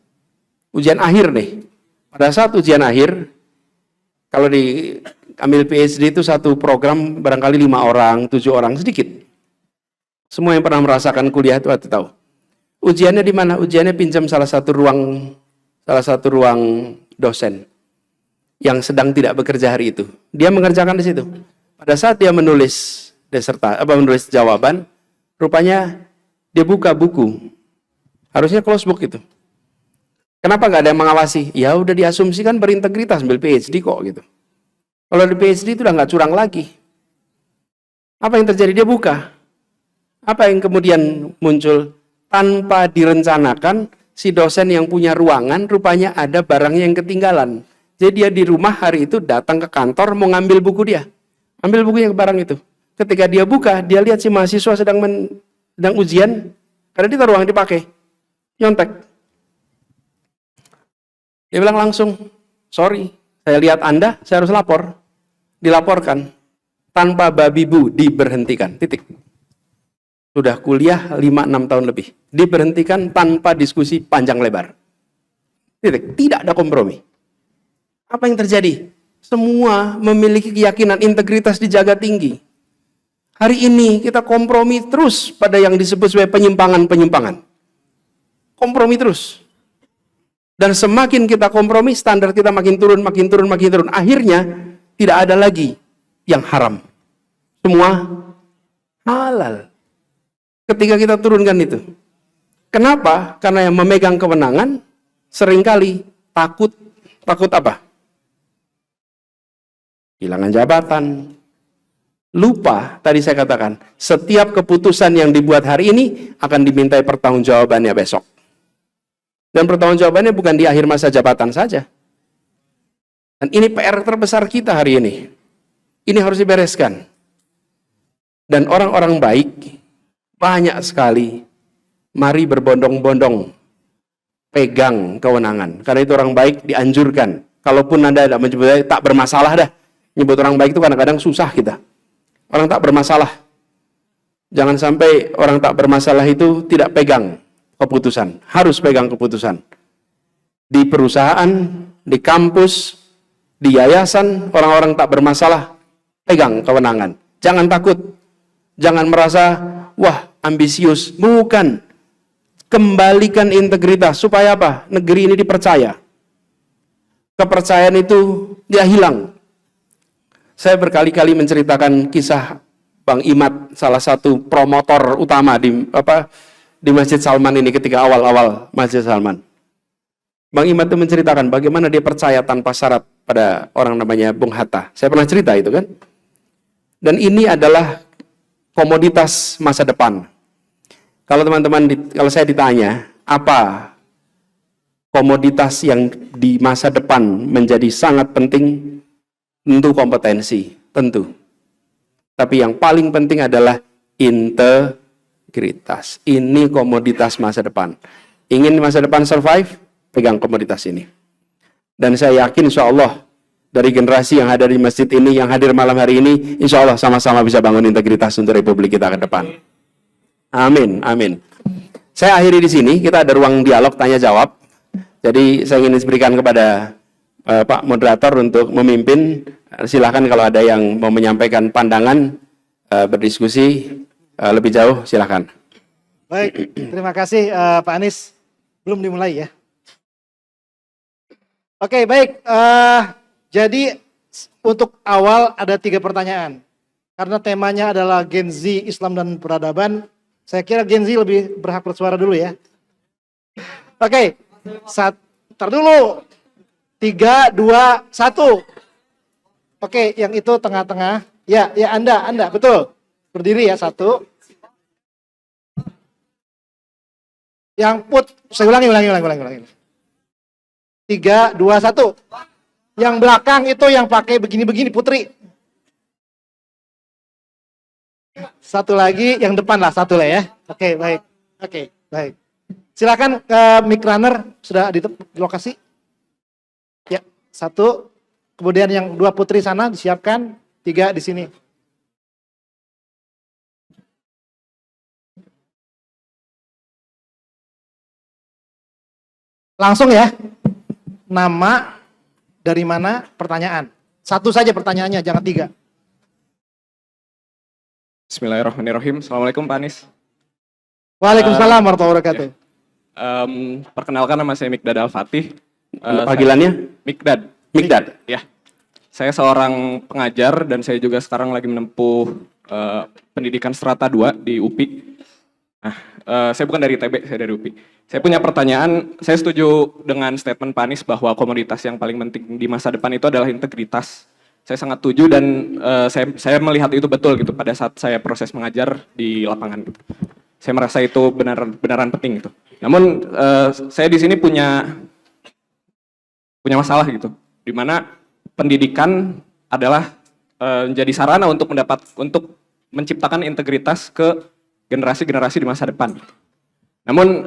Ujian akhir nih. Pada saat ujian akhir, kalau diambil PhD itu satu program barangkali 5 orang, 7 orang, sedikit. Semua yang pernah merasakan kuliah itu tahu. Ujiannya di mana? Ujiannya pinjam salah satu ruang dosen yang sedang tidak bekerja hari itu. Dia mengerjakan di situ. Pada saat dia menulis menulis jawaban, rupanya dia buka buku. Harusnya close book itu. Kenapa nggak ada yang mengawasi? Ya udah diasumsikan berintegritas, ambil PhD kok gitu. Kalau di PhD itu udah nggak curang lagi. Apa yang terjadi? Dia buka. Apa yang kemudian muncul? Tanpa direncanakan, si dosen yang punya ruangan rupanya ada barangnya yang ketinggalan. Jadi dia di rumah hari itu datang ke kantor mau ngambil buku dia. Ambil bukunya ke barang itu. Ketika dia buka, dia lihat si mahasiswa sedang ujian, karena dia ruang dipakai. Nyontek. Dia bilang langsung, sorry, saya lihat Anda, saya harus lapor. Dilaporkan. Tanpa babi bu, diberhentikan. Titik. Sudah kuliah 5-6 tahun lebih. Diberhentikan tanpa diskusi panjang lebar. Titik. Tidak ada kompromi. Apa yang terjadi? Semua memiliki keyakinan integritas dijaga tinggi. Hari ini kita kompromi terus pada yang disebut sebagai penyimpangan-penyimpangan. Kompromi terus. Dan semakin kita kompromi, standar kita makin turun, makin turun, makin turun. Akhirnya tidak ada lagi yang haram. Semua halal. Ketika kita turunkan itu. Kenapa? Karena yang memegang kewenangan seringkali takut. Takut apa? Kehilangan jabatan. Lupa, tadi saya katakan, setiap keputusan yang dibuat hari ini akan dimintai pertanggungjawabannya besok. Dan pertanggungjawabannya bukan di akhir masa jabatan saja. Dan ini PR terbesar kita hari ini. Ini harus dibereskan. Dan orang-orang baik, banyak sekali, mari berbondong-bondong pegang kewenangan. Karena itu orang baik dianjurkan. Kalaupun Anda tidak menyebut tak bermasalah dah. Nyebut orang baik itu kadang-kadang susah kita. Orang tak bermasalah. Jangan sampai orang tak bermasalah itu tidak pegang keputusan. Harus pegang keputusan. Di perusahaan, di kampus, di yayasan, orang-orang tak bermasalah, pegang kewenangan. Jangan takut. Jangan merasa, wah ambisius. Bukan. Kembalikan integritas. Supaya apa? Negeri ini dipercaya. Kepercayaan itu dia hilang. Saya berkali-kali menceritakan kisah Bang Imad, salah satu promotor utama di Masjid Salman ini ketika awal-awal Masjid Salman. Bang Imad itu menceritakan bagaimana dia percaya tanpa syarat pada orang namanya Bung Hatta. Saya pernah cerita itu kan. Dan ini adalah komoditas masa depan. Kalau kalau saya ditanya, apa komoditas yang di masa depan menjadi sangat penting? Tentu kompetensi, tentu. Tapi yang paling penting adalah integritas. Ini komoditas masa depan. Ingin masa depan survive, pegang komoditas ini. Dan saya yakin insya Allah dari generasi yang ada di masjid ini, yang hadir malam hari ini, insya Allah sama-sama bisa bangun integritas untuk Republik kita ke depan. Amin, amin. Saya akhiri di sini, kita ada ruang dialog tanya-jawab. Jadi saya ingin berikan kepada Pak Moderator untuk memimpin. Silakan kalau ada yang mau menyampaikan pandangan, berdiskusi lebih jauh, silakan. Baik, terima kasih Pak Anies. Belum dimulai ya. Oke, baik. Jadi untuk awal ada 3 pertanyaan. Karena temanya adalah Gen Z, Islam dan peradaban, saya kira Gen Z lebih berhak bersuara dulu ya. Oke, tar dulu. 3, 2, 1. Oke, yang itu tengah-tengah. Ya, Anda, betul. Berdiri ya, 1. Yang saya ulangi. 3, 2, 1. Yang belakang itu yang pakai begini-begini, Putri. 1 lagi, yang depan lah, 1 lah ya. Oke, baik. Oke, baik. Silakan mic runner sudah di lokasi. Ya, 1. Kemudian yang 2 Putri sana disiapkan. 3 di sini. Langsung ya. Nama, dari mana, pertanyaan. 1 saja pertanyaannya, jangan 3. Bismillahirrahmanirrahim. Assalamualaikum Pak Anies. Waalaikumsalam warahmatullahi wabarakatuh. Perkenalkan, nama saya Mikdad Al-Fatih. Panggilannya? Mikdad. Ya. Saya seorang pengajar dan saya juga sekarang lagi menempuh pendidikan strata 2 di UPI. Nah, saya bukan dari ITB, saya dari UPI. Saya punya pertanyaan, saya setuju dengan statement Pak Anies bahwa komoditas yang paling penting di masa depan itu adalah integritas. Saya sangat setuju dan saya melihat itu betul gitu pada saat saya proses mengajar di lapangan gitu. Saya merasa itu benaran penting gitu. Namun saya di sini punya masalah gitu, di mana pendidikan adalah menjadi sarana untuk menciptakan integritas ke generasi-generasi di masa depan. Namun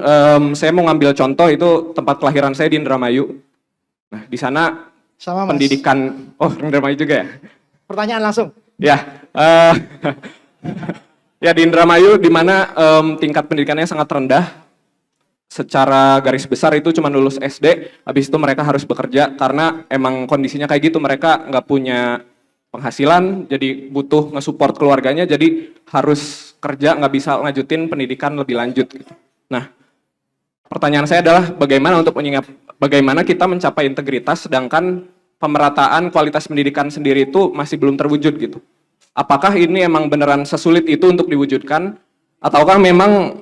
saya mau ngambil contoh itu tempat kelahiran saya di Indramayu. Nah, di sana sama, pendidikan, Indramayu juga ya? Pertanyaan langsung. Ya, ya di Indramayu di mana tingkat pendidikannya sangat rendah. Secara garis besar itu cuma lulus SD, habis itu mereka harus bekerja karena emang kondisinya kayak gitu, mereka nggak punya penghasilan, jadi butuh nge-support keluarganya, jadi harus kerja, nggak bisa ngajutin pendidikan lebih lanjut. Gitu. Nah, pertanyaan saya adalah bagaimana kita mencapai integritas sedangkan pemerataan kualitas pendidikan sendiri itu masih belum terwujud gitu. Apakah ini emang beneran sesulit itu untuk diwujudkan, ataukah memang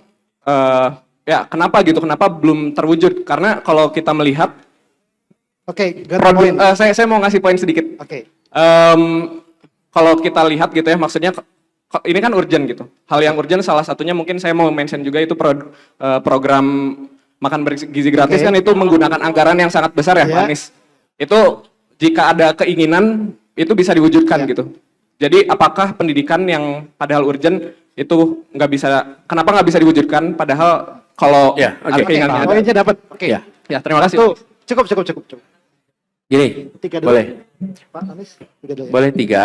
ya kenapa gitu, kenapa belum terwujud? Karena kalau kita melihat, saya mau ngasih poin sedikit. Kalau kita lihat gitu ya, maksudnya ini kan urgent gitu. Hal yang urgent salah satunya mungkin saya mau mention juga itu program makan bergizi gratis kan itu menggunakan anggaran yang sangat besar ya Pak Anies. Itu jika ada keinginan itu bisa diwujudkan gitu. Jadi apakah pendidikan yang padahal urgent itu kenapa nggak bisa diwujudkan padahal Kalau Ya, oke. ada keinginannya ada. Poinnya dapat. Oke. Ya. Ya, terima kasih. Tuh, cukup. Gini, Tiga dulu. boleh. Pak Anies, tiga dulu ya. Boleh 3.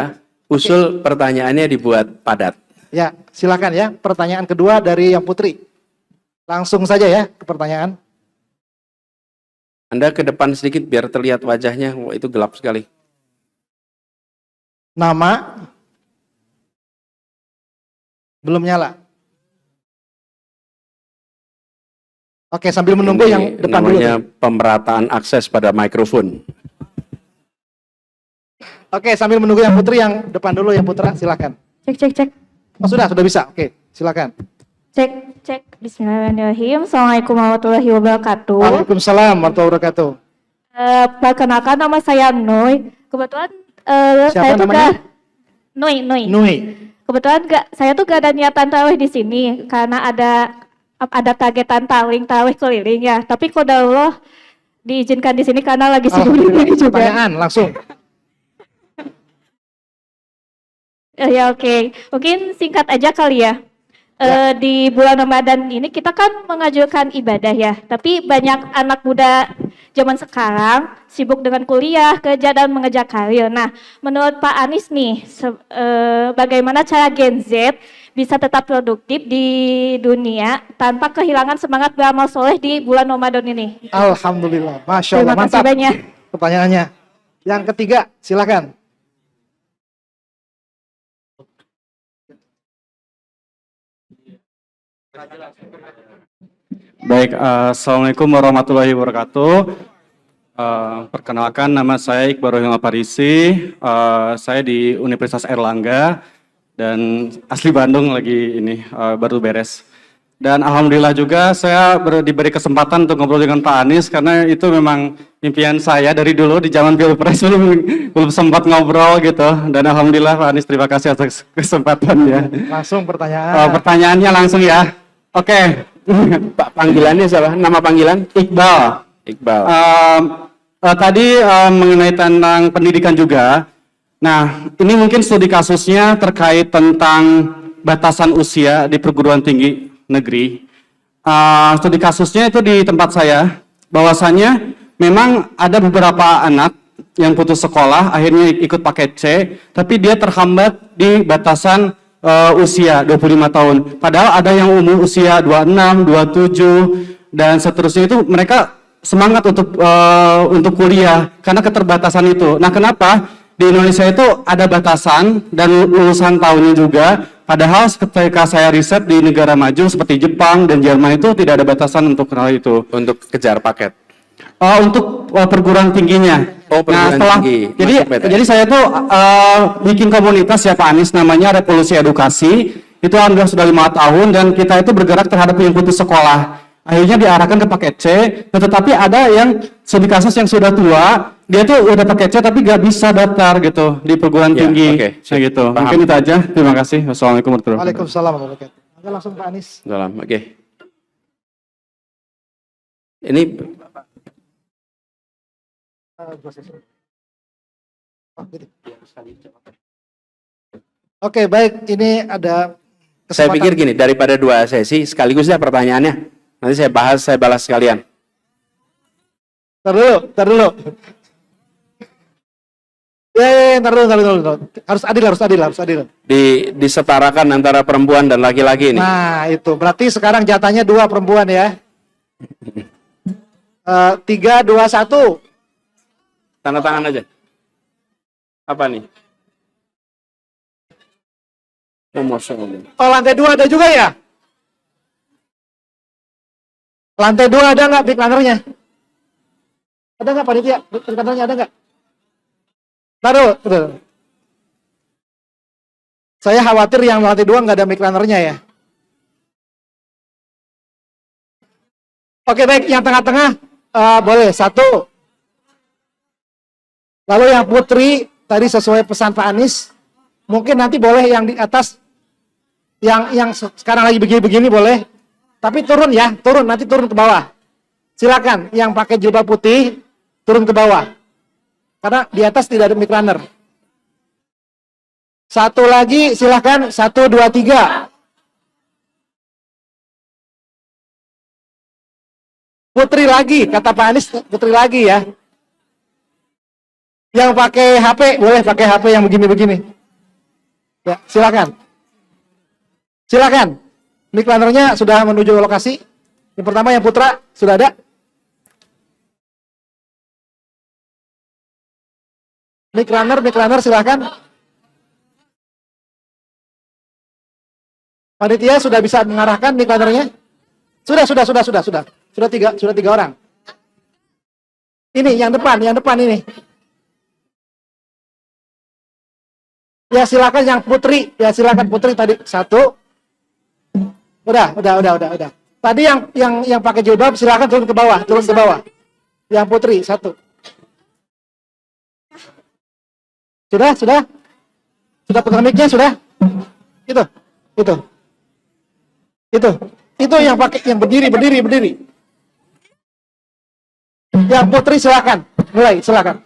Usul pertanyaannya dibuat padat. Ya, silakan ya. Pertanyaan kedua dari yang Putri. Langsung saja ya ke pertanyaan. Anda ke depan sedikit biar terlihat wajahnya. Wah, itu gelap sekali. Nama belum nyala. Oke, sambil menunggu Ini yang depan dulu. namanya pemerataan akses pada mikrofon. Oke, sambil menunggu yang Putri yang depan dulu, yang Putra silakan. Cek. Oh, sudah bisa. Oke, silakan. Cek. Bismillahirrahmanirrahim. Assalamualaikum warahmatullahi wabarakatuh. Waalaikumsalam warahmatullahi wabarakatuh. Perkenalkan nama saya Nui. Kebetulan Siapa saya tuh namanya? Nui. Nui. Kebetulan saya tuh gak ada niatan tarawih di sini karena ada targetan tarawih keliling ya. Tapi qadarullah diizinkan di sini karena lagi sibuk Alhamdulillah. juga. Pertanyaan langsung. Ya oke. Mungkin singkat aja kali ya. Di bulan Ramadan ini kita kan mengajukan ibadah ya, tapi banyak anak muda zaman sekarang sibuk dengan kuliah, kerja dan mengejar karir. Nah, menurut Pak Anies nih, bagaimana cara Gen Z bisa tetap produktif di dunia tanpa kehilangan semangat beramal soleh di bulan Ramadan ini? Alhamdulillah. Masya Allah. Terima kasih Mantap banyak. pertanyaannya. Yang ketiga, silakan. Baik, Assalamualaikum warahmatullahi wabarakatuh. Perkenalkan, nama saya Iqbal Rohim Aparisi. Saya di Universitas Airlangga dan asli Bandung lagi ini baru beres. Dan alhamdulillah juga saya diberi kesempatan untuk ngobrol dengan Pak Anies karena itu memang impian saya dari dulu di zaman Pilpres belum sempat ngobrol gitu. Dan alhamdulillah Pak Anies, terima kasih atas kesempatannya. Langsung pertanyaan. Pertanyaannya langsung ya. Oke. Pak, panggilannya siapa? Nama panggilan? Iqbal. Iqbal. Tadi mengenai tentang pendidikan juga. Nah, ini mungkin studi kasusnya terkait tentang batasan usia di perguruan tinggi negeri. Studi kasusnya itu di tempat saya, bahwasannya memang ada beberapa anak yang putus sekolah, akhirnya ikut paket C, tapi dia terhambat di batasan usia 25 tahun. Padahal ada yang umur usia 26, 27, dan seterusnya itu mereka semangat untuk kuliah karena keterbatasan itu. Nah, kenapa di Indonesia itu ada batasan dan lulusan tahunnya juga? Padahal ketika saya riset di negara maju seperti Jepang dan Jerman itu tidak ada batasan untuk hal itu. Untuk kejar paket. Untuk perguruan tingginya. Oh, perguruan tinggi. Jadi saya tuh bikin komunitas ya Pak Anies, namanya Revolusi Edukasi. Itu alhamdulillah sudah 5 tahun dan kita itu bergerak terhadap yang putus sekolah. Akhirnya diarahkan ke paket C, tetapi ada yang studi kasus yang sudah tua, dia tuh udah paket C tapi gak bisa daftar gitu di perguruan Ya, tinggi. oke, Nah, gitu. paham. Mungkin itu aja. Terima kasih. Wassalamualaikum warahmatullahi wabarakatuh. Waalaikumsalam warahmatullahi wabarakatuh. Oke, langsung Pak Anies. Dalam, oke. Ini Oke, baik. Ini ada saya kesempatan. pikir gini, daripada 2 sesi, sekaligus ya pertanyaannya. Nanti saya bahas, saya balas sekalian. Tar dulu. Tar dulu. Harus adil. Disetarakan antara perempuan dan laki-laki ini. Nah, itu. Berarti sekarang jatahnya 2 perempuan ya. 3, 2, 1. Tanda tangan aja. Apa nih? Oh, Masya Allah. Oh, lantai 2 ada juga ya? Lantai 2 ada nggak big runner-nya? Ada nggak panitia? Big runner-nya ada nggak? Taruh. Saya khawatir yang lantai 2 nggak ada big runner-nya ya. Oke, baik. Yang tengah-tengah boleh 1. Lalu yang Putri tadi sesuai pesan Pak Anies, mungkin nanti boleh yang di atas, yang sekarang lagi begini boleh, tapi turun ya, nanti turun ke bawah. Silakan yang pakai jilbab putih turun ke bawah, karena di atas tidak ada mic runner. 1 lagi, silakan 1, 2, 3. Putri lagi, kata Pak Anies putri lagi ya. Yang pakai HP, boleh pakai HP yang begini-begini. Ya, silakan. Silakan. Mic runner-nya sudah menuju lokasi. Yang pertama yang putra, sudah ada? Mic runner silakan. Panitia sudah bisa mengarahkan mic runner-nya? Sudah. Sudah tiga orang. Ini yang depan ini. Ya silakan yang putri, tadi satu. Udah. Tadi yang pakai jilbab silakan turun ke bawah. Yang putri satu. Sudah pegang mic-nya sudah. Itu yang pakai yang berdiri. Yang putri silakan. Mulai, silakan.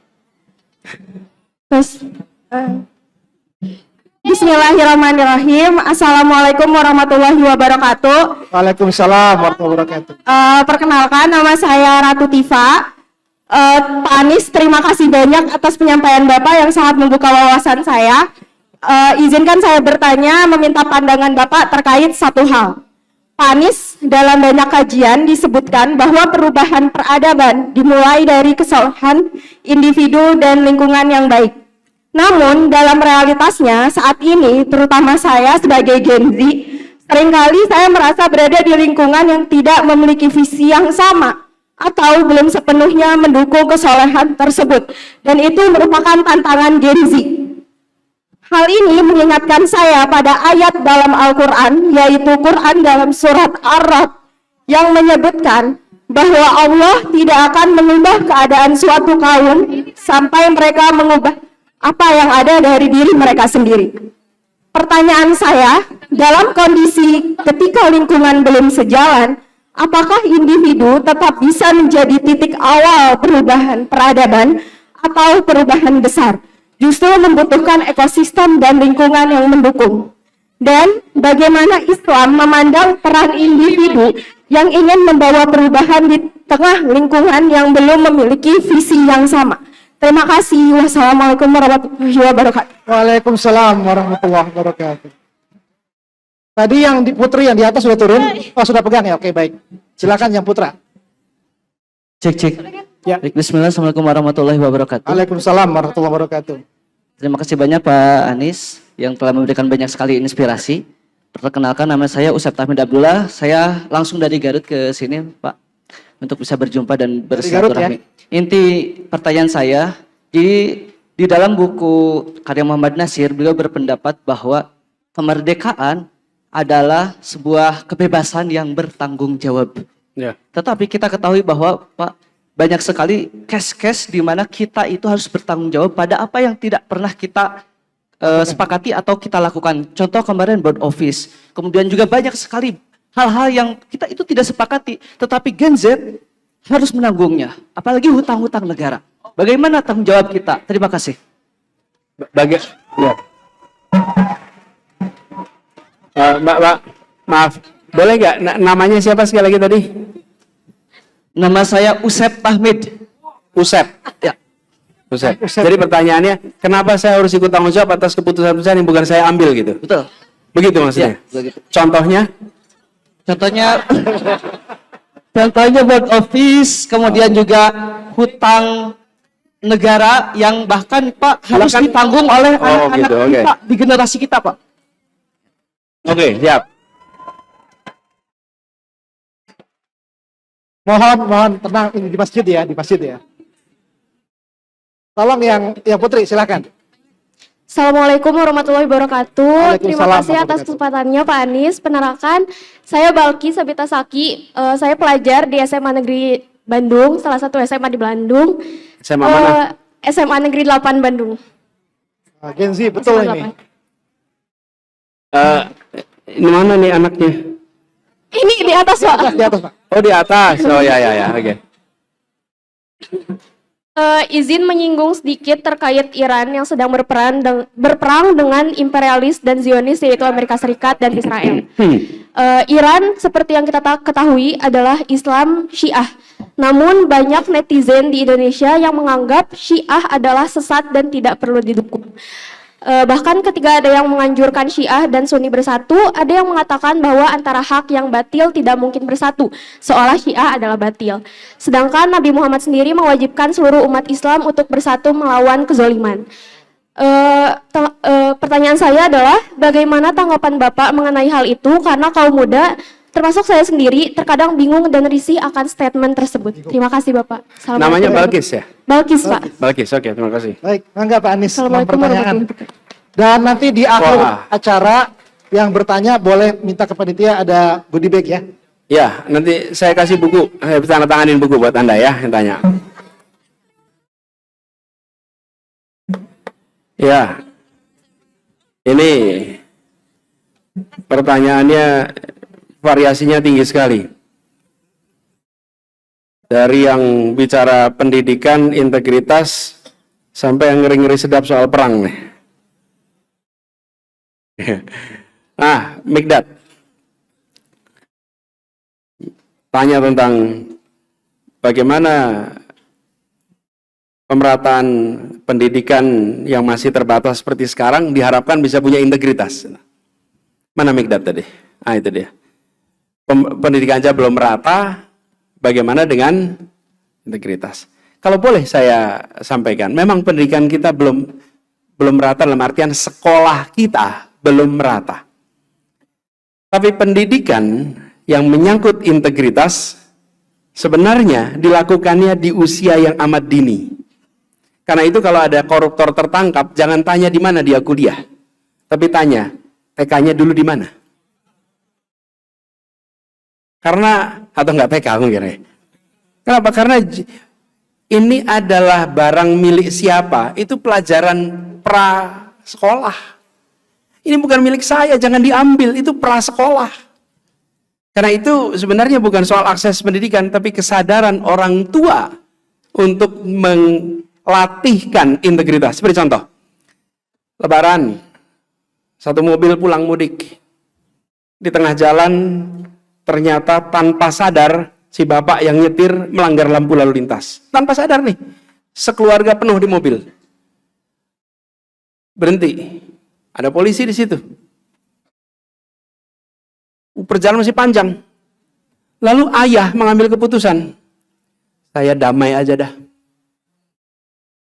Bismillahirrahmanirrahim. Assalamualaikum warahmatullahi wabarakatuh. Waalaikumsalam warahmatullahi wabarakatuh. Perkenalkan, nama saya Ratu Tifa. Pak Anies, terima kasih banyak atas penyampaian Bapak yang sangat membuka wawasan saya. Izinkan saya bertanya, meminta pandangan Bapak terkait satu hal. Pak Anies, dalam banyak kajian disebutkan bahwa perubahan peradaban dimulai dari kesalahan individu dan lingkungan yang baik. Namun dalam realitasnya saat ini, terutama saya sebagai Gen Z, seringkali saya merasa berada di lingkungan yang tidak memiliki visi yang sama atau belum sepenuhnya mendukung kesolehan tersebut. Dan itu merupakan tantangan Gen Z. Hal ini mengingatkan saya pada ayat dalam Al-Quran, yaitu Quran dalam surat Ar-Ra'd yang menyebutkan bahwa Allah tidak akan mengubah keadaan suatu kaum sampai mereka mengubah apa yang ada dari diri mereka sendiri. Pertanyaan saya, dalam kondisi ketika lingkungan belum sejalan, apakah individu tetap bisa menjadi titik awal perubahan peradaban atau perubahan besar? Justru membutuhkan ekosistem dan lingkungan yang mendukung. Dan bagaimana Islam memandang peran individu yang ingin membawa perubahan di tengah lingkungan yang belum memiliki visi yang sama? Terima kasih. Wassalamualaikum warahmatullahi wabarakatuh. Waalaikumsalam warahmatullahi wabarakatuh. Tadi yang di putri yang di atas sudah turun? Oh, sudah pegang ya? Oke, baik. Silakan yang putra. Cek. Ya. Bismillah, Assalamualaikum warahmatullahi wabarakatuh. Waalaikumsalam warahmatullahi wabarakatuh. Terima kasih banyak Pak Anies yang telah memberikan banyak sekali inspirasi. Perkenalkan, nama saya Usep Tahmid Abdullah. Saya langsung dari Garut ke sini, Pak, untuk bisa berjumpa dan bersilaturahmi. Inti pertanyaan saya, di dalam buku karya Muhammad Nasir, beliau berpendapat bahwa kemerdekaan adalah sebuah kebebasan yang bertanggung jawab. Ya. Tetapi kita ketahui bahwa Pak, banyak sekali case-case di mana kita itu harus bertanggung jawab pada apa yang tidak pernah kita sepakati atau kita lakukan. Contoh kemarin board office. Kemudian juga banyak sekali hal-hal yang kita itu tidak sepakati, tetapi Gen Z harus menanggungnya, apalagi hutang-hutang negara. Bagaimana tanggung jawab kita? Terima kasih. Ya. Mbak, maaf, boleh nggak namanya siapa sekali lagi tadi? Nama saya Usep Tahmid. Usep. Ya. Usep. Jadi pertanyaannya, kenapa saya harus ikut tanggung jawab atas keputusan-keputusan yang bukan saya ambil gitu? Betul. Begitu maksudnya? Ya, begitu. Contohnya? Contohnya board office, kemudian juga hutang negara yang bahkan Pak harus ditanggung oleh anak-anak gitu, kita di generasi kita, Pak. Oke, siap. Mohon tenang, ini di masjid ya. Tolong yang putri silakan. Assalamualaikum warahmatullahi wabarakatuh. Terima Waalaikumsalam kasih atas warahmatullahi kesempatannya Pak Anies. Penerangan, saya Balki Sabita Saki. Saya pelajar di SMA Negeri Bandung, salah satu SMA di Bandung. SMA mana? SMA Negeri 8 Bandung. Gen Z, betul SMA ini. 8. Ini mana nih anaknya? Ini di atas Pak. Di atas, Pak. Oh, di atas. Oh ya, oke. Izin menyinggung sedikit terkait Iran yang sedang berperang dengan imperialis dan Zionis, yaitu Amerika Serikat dan Israel. Iran seperti yang kita ketahui adalah Islam Syiah. Namun banyak netizen di Indonesia yang menganggap Syiah adalah sesat dan tidak perlu didukung. Bahkan ketika ada yang menganjurkan Syiah dan Sunni bersatu, ada yang mengatakan bahwa antara hak yang batil tidak mungkin bersatu, seolah Syiah adalah batil. Sedangkan Nabi Muhammad sendiri mewajibkan seluruh umat Islam untuk bersatu melawan kezoliman. Pertanyaan saya adalah, bagaimana tanggapan Bapak mengenai hal itu? Karena kaum muda, termasuk saya sendiri, terkadang bingung dan risih akan statement tersebut. Terima kasih Bapak. Namanya Balkis ya? Balkis, Pak. Balkis, oke, terima kasih. Baik, mangga Pak Anies, Assalamualaikum pertanyaan. warahmatullahi wabarakatuh. Dan nanti di akhir Wah. acara yang bertanya boleh minta ke panitia ada goodie bag ya. Ya, nanti saya kasih buku, saya tanda tanganin buku buat Anda ya, yang tanya. Ya, ini pertanyaannya variasinya tinggi sekali. Dari yang bicara pendidikan, integritas, sampai yang ngeri-ngeri sedap soal perang nih. Nah, Mikdad. Tanya tentang bagaimana pemerataan pendidikan yang masih terbatas seperti sekarang diharapkan bisa punya integritas. Mana Mikdad tadi? Ah, itu dia. Pendidikan aja belum merata, bagaimana dengan integritas? Kalau boleh saya sampaikan, memang pendidikan kita belum merata dalam artian sekolah kita belum merata. Tapi pendidikan yang menyangkut integritas sebenarnya dilakukannya di usia yang amat dini. Karena itu kalau ada koruptor tertangkap, jangan tanya di mana dia kuliah, tapi tanya TK-nya dulu di mana. Karena, atau nggak TK mungkin ya. Kenapa? Karena ini adalah barang milik siapa? Itu pelajaran pra sekolah. Ini bukan milik saya, jangan diambil, itu pra sekolah. Karena itu sebenarnya bukan soal akses pendidikan, tapi kesadaran orang tua untuk melatihkan integritas. Seperti contoh, Lebaran, satu mobil pulang mudik. Di tengah jalan, ternyata tanpa sadar, si bapak yang nyetir melanggar lampu lalu lintas. Tanpa sadar nih, sekeluarga penuh di mobil. Berhenti. Ada polisi di situ. Perjalanan masih panjang. Lalu ayah mengambil keputusan. Saya damai aja dah.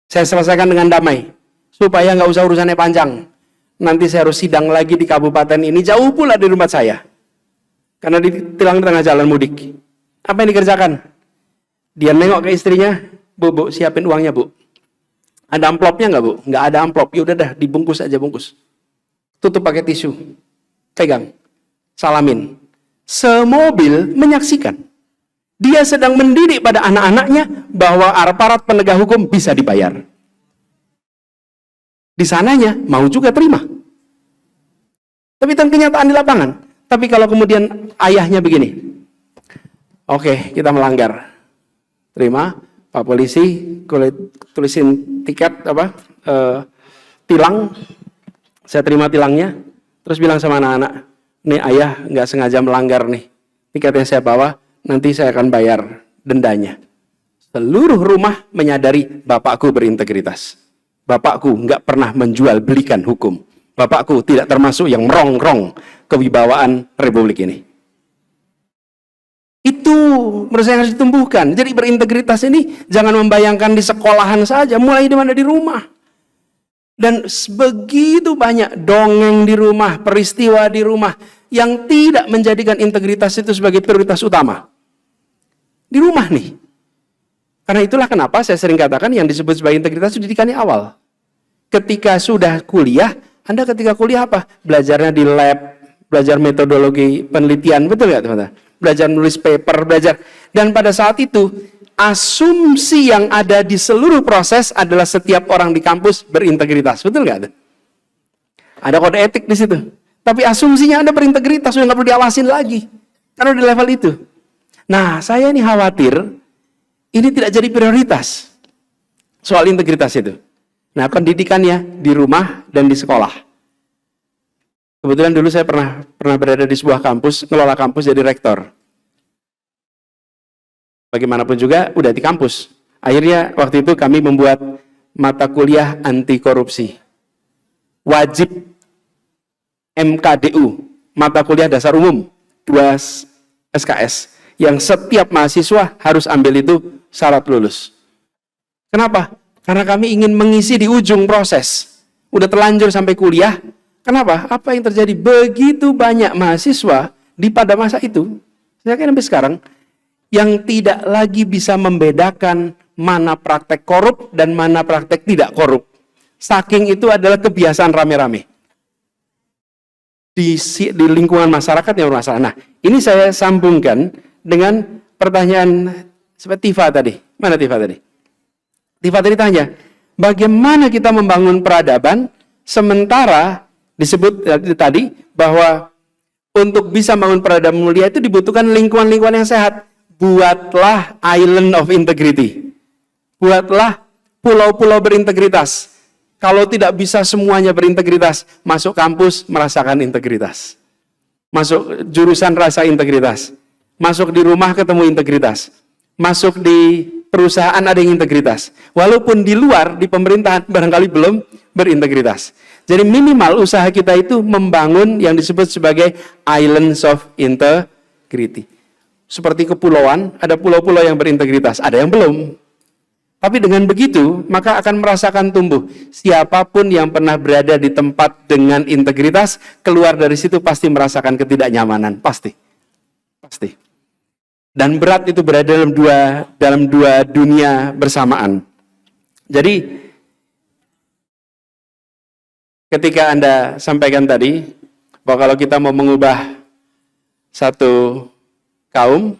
Saya selesaikan dengan damai. Supaya nggak usah urusannya panjang. Nanti saya harus sidang lagi di kabupaten ini. Jauh pula dari rumah saya. Karena ditilang di tengah jalan mudik. Apa yang dikerjakan? Dia nengok ke istrinya. Bu, siapin uangnya, Bu. Ada amplopnya nggak, Bu? Nggak ada amplop. Ya udah dah, dibungkus aja, bungkus. Tutup pakai tisu. Pegang. Salamin. Semobil menyaksikan. Dia sedang mendidik pada anak-anaknya bahwa aparat penegak hukum bisa dibayar. Di sananya mau juga terima. Tapi kan kenyataan di lapangan. Tapi kalau kemudian ayahnya begini. Oke, kita melanggar. Terima, Pak Polisi, tulisin tiket tilang. Saya terima tilangnya, terus bilang sama anak-anak, nih ayah nggak sengaja melanggar nih, tiketnya saya bawa, nanti saya akan bayar dendanya. Seluruh rumah menyadari bapakku berintegritas. Bapakku nggak pernah menjual belikan hukum. Bapakku tidak termasuk yang merongrong kewibawaan Republik ini. Itu menurut saya harus ditumbuhkan. Jadi berintegritas ini jangan membayangkan di sekolahan saja, mulai di mana, di rumah. Dan begitu banyak dongeng di rumah, peristiwa di rumah yang tidak menjadikan integritas itu sebagai prioritas utama. Di rumah nih. Karena itulah kenapa saya sering katakan yang disebut sebagai integritas itu didikannya awal. Ketika sudah kuliah, Anda ketika kuliah apa? Belajarnya di lab, belajar metodologi penelitian, betul nggak teman-teman? Belajar nulis paper, belajar. Dan pada saat itu, asumsi yang ada di seluruh proses adalah setiap orang di kampus berintegritas. Betul nggak? Ada kode etik di situ. Tapi asumsinya Anda berintegritas, sudah nggak perlu diawasin lagi. Karena di level itu. Nah, saya ini khawatir, ini tidak jadi prioritas. Soal integritas itu. Nah, pendidikannya di rumah dan di sekolah. Kebetulan dulu saya pernah berada di sebuah kampus, ngelola kampus jadi rektor. Bagaimanapun juga udah di kampus. Akhirnya waktu itu kami membuat mata kuliah anti korupsi. Wajib MKDU, mata kuliah dasar umum, 2 SKS, yang setiap mahasiswa harus ambil itu syarat lulus. Kenapa? Karena kami ingin mengisi di ujung proses. Udah terlanjur sampai kuliah. Kenapa? Apa yang terjadi? Begitu banyak mahasiswa pada masa itu, saya kira sampai sekarang, yang tidak lagi bisa membedakan mana praktek korup dan mana praktek tidak korup. Saking itu adalah kebiasaan rame-rame. Di lingkungan masyarakat yang bermasalah. Nah, ini saya sambungkan dengan pertanyaan seperti Tifa tadi. Mana Tifa tadi? Tifa tadi tanya, bagaimana kita membangun peradaban sementara disebut tadi bahwa untuk bisa membangun peradaban mulia itu dibutuhkan lingkungan-lingkungan yang sehat. Buatlah island of integrity. Buatlah pulau-pulau berintegritas. Kalau tidak bisa semuanya berintegritas, masuk kampus merasakan integritas. Masuk jurusan rasa integritas. Masuk di rumah ketemu integritas. Masuk di perusahaan ada yang integritas. Walaupun di luar, di pemerintahan barangkali belum berintegritas. Jadi minimal usaha kita itu membangun yang disebut sebagai islands of integrity. Seperti kepulauan, ada pulau-pulau yang berintegritas, ada yang belum. Tapi dengan begitu, maka akan merasakan tumbuh. Siapapun yang pernah berada di tempat dengan integritas, keluar dari situ pasti merasakan ketidaknyamanan. Pasti. Pasti. Dan berat itu berada dalam dua dunia bersamaan. Jadi, ketika Anda sampaikan tadi, bahwa kalau kita mau mengubah satu kaum,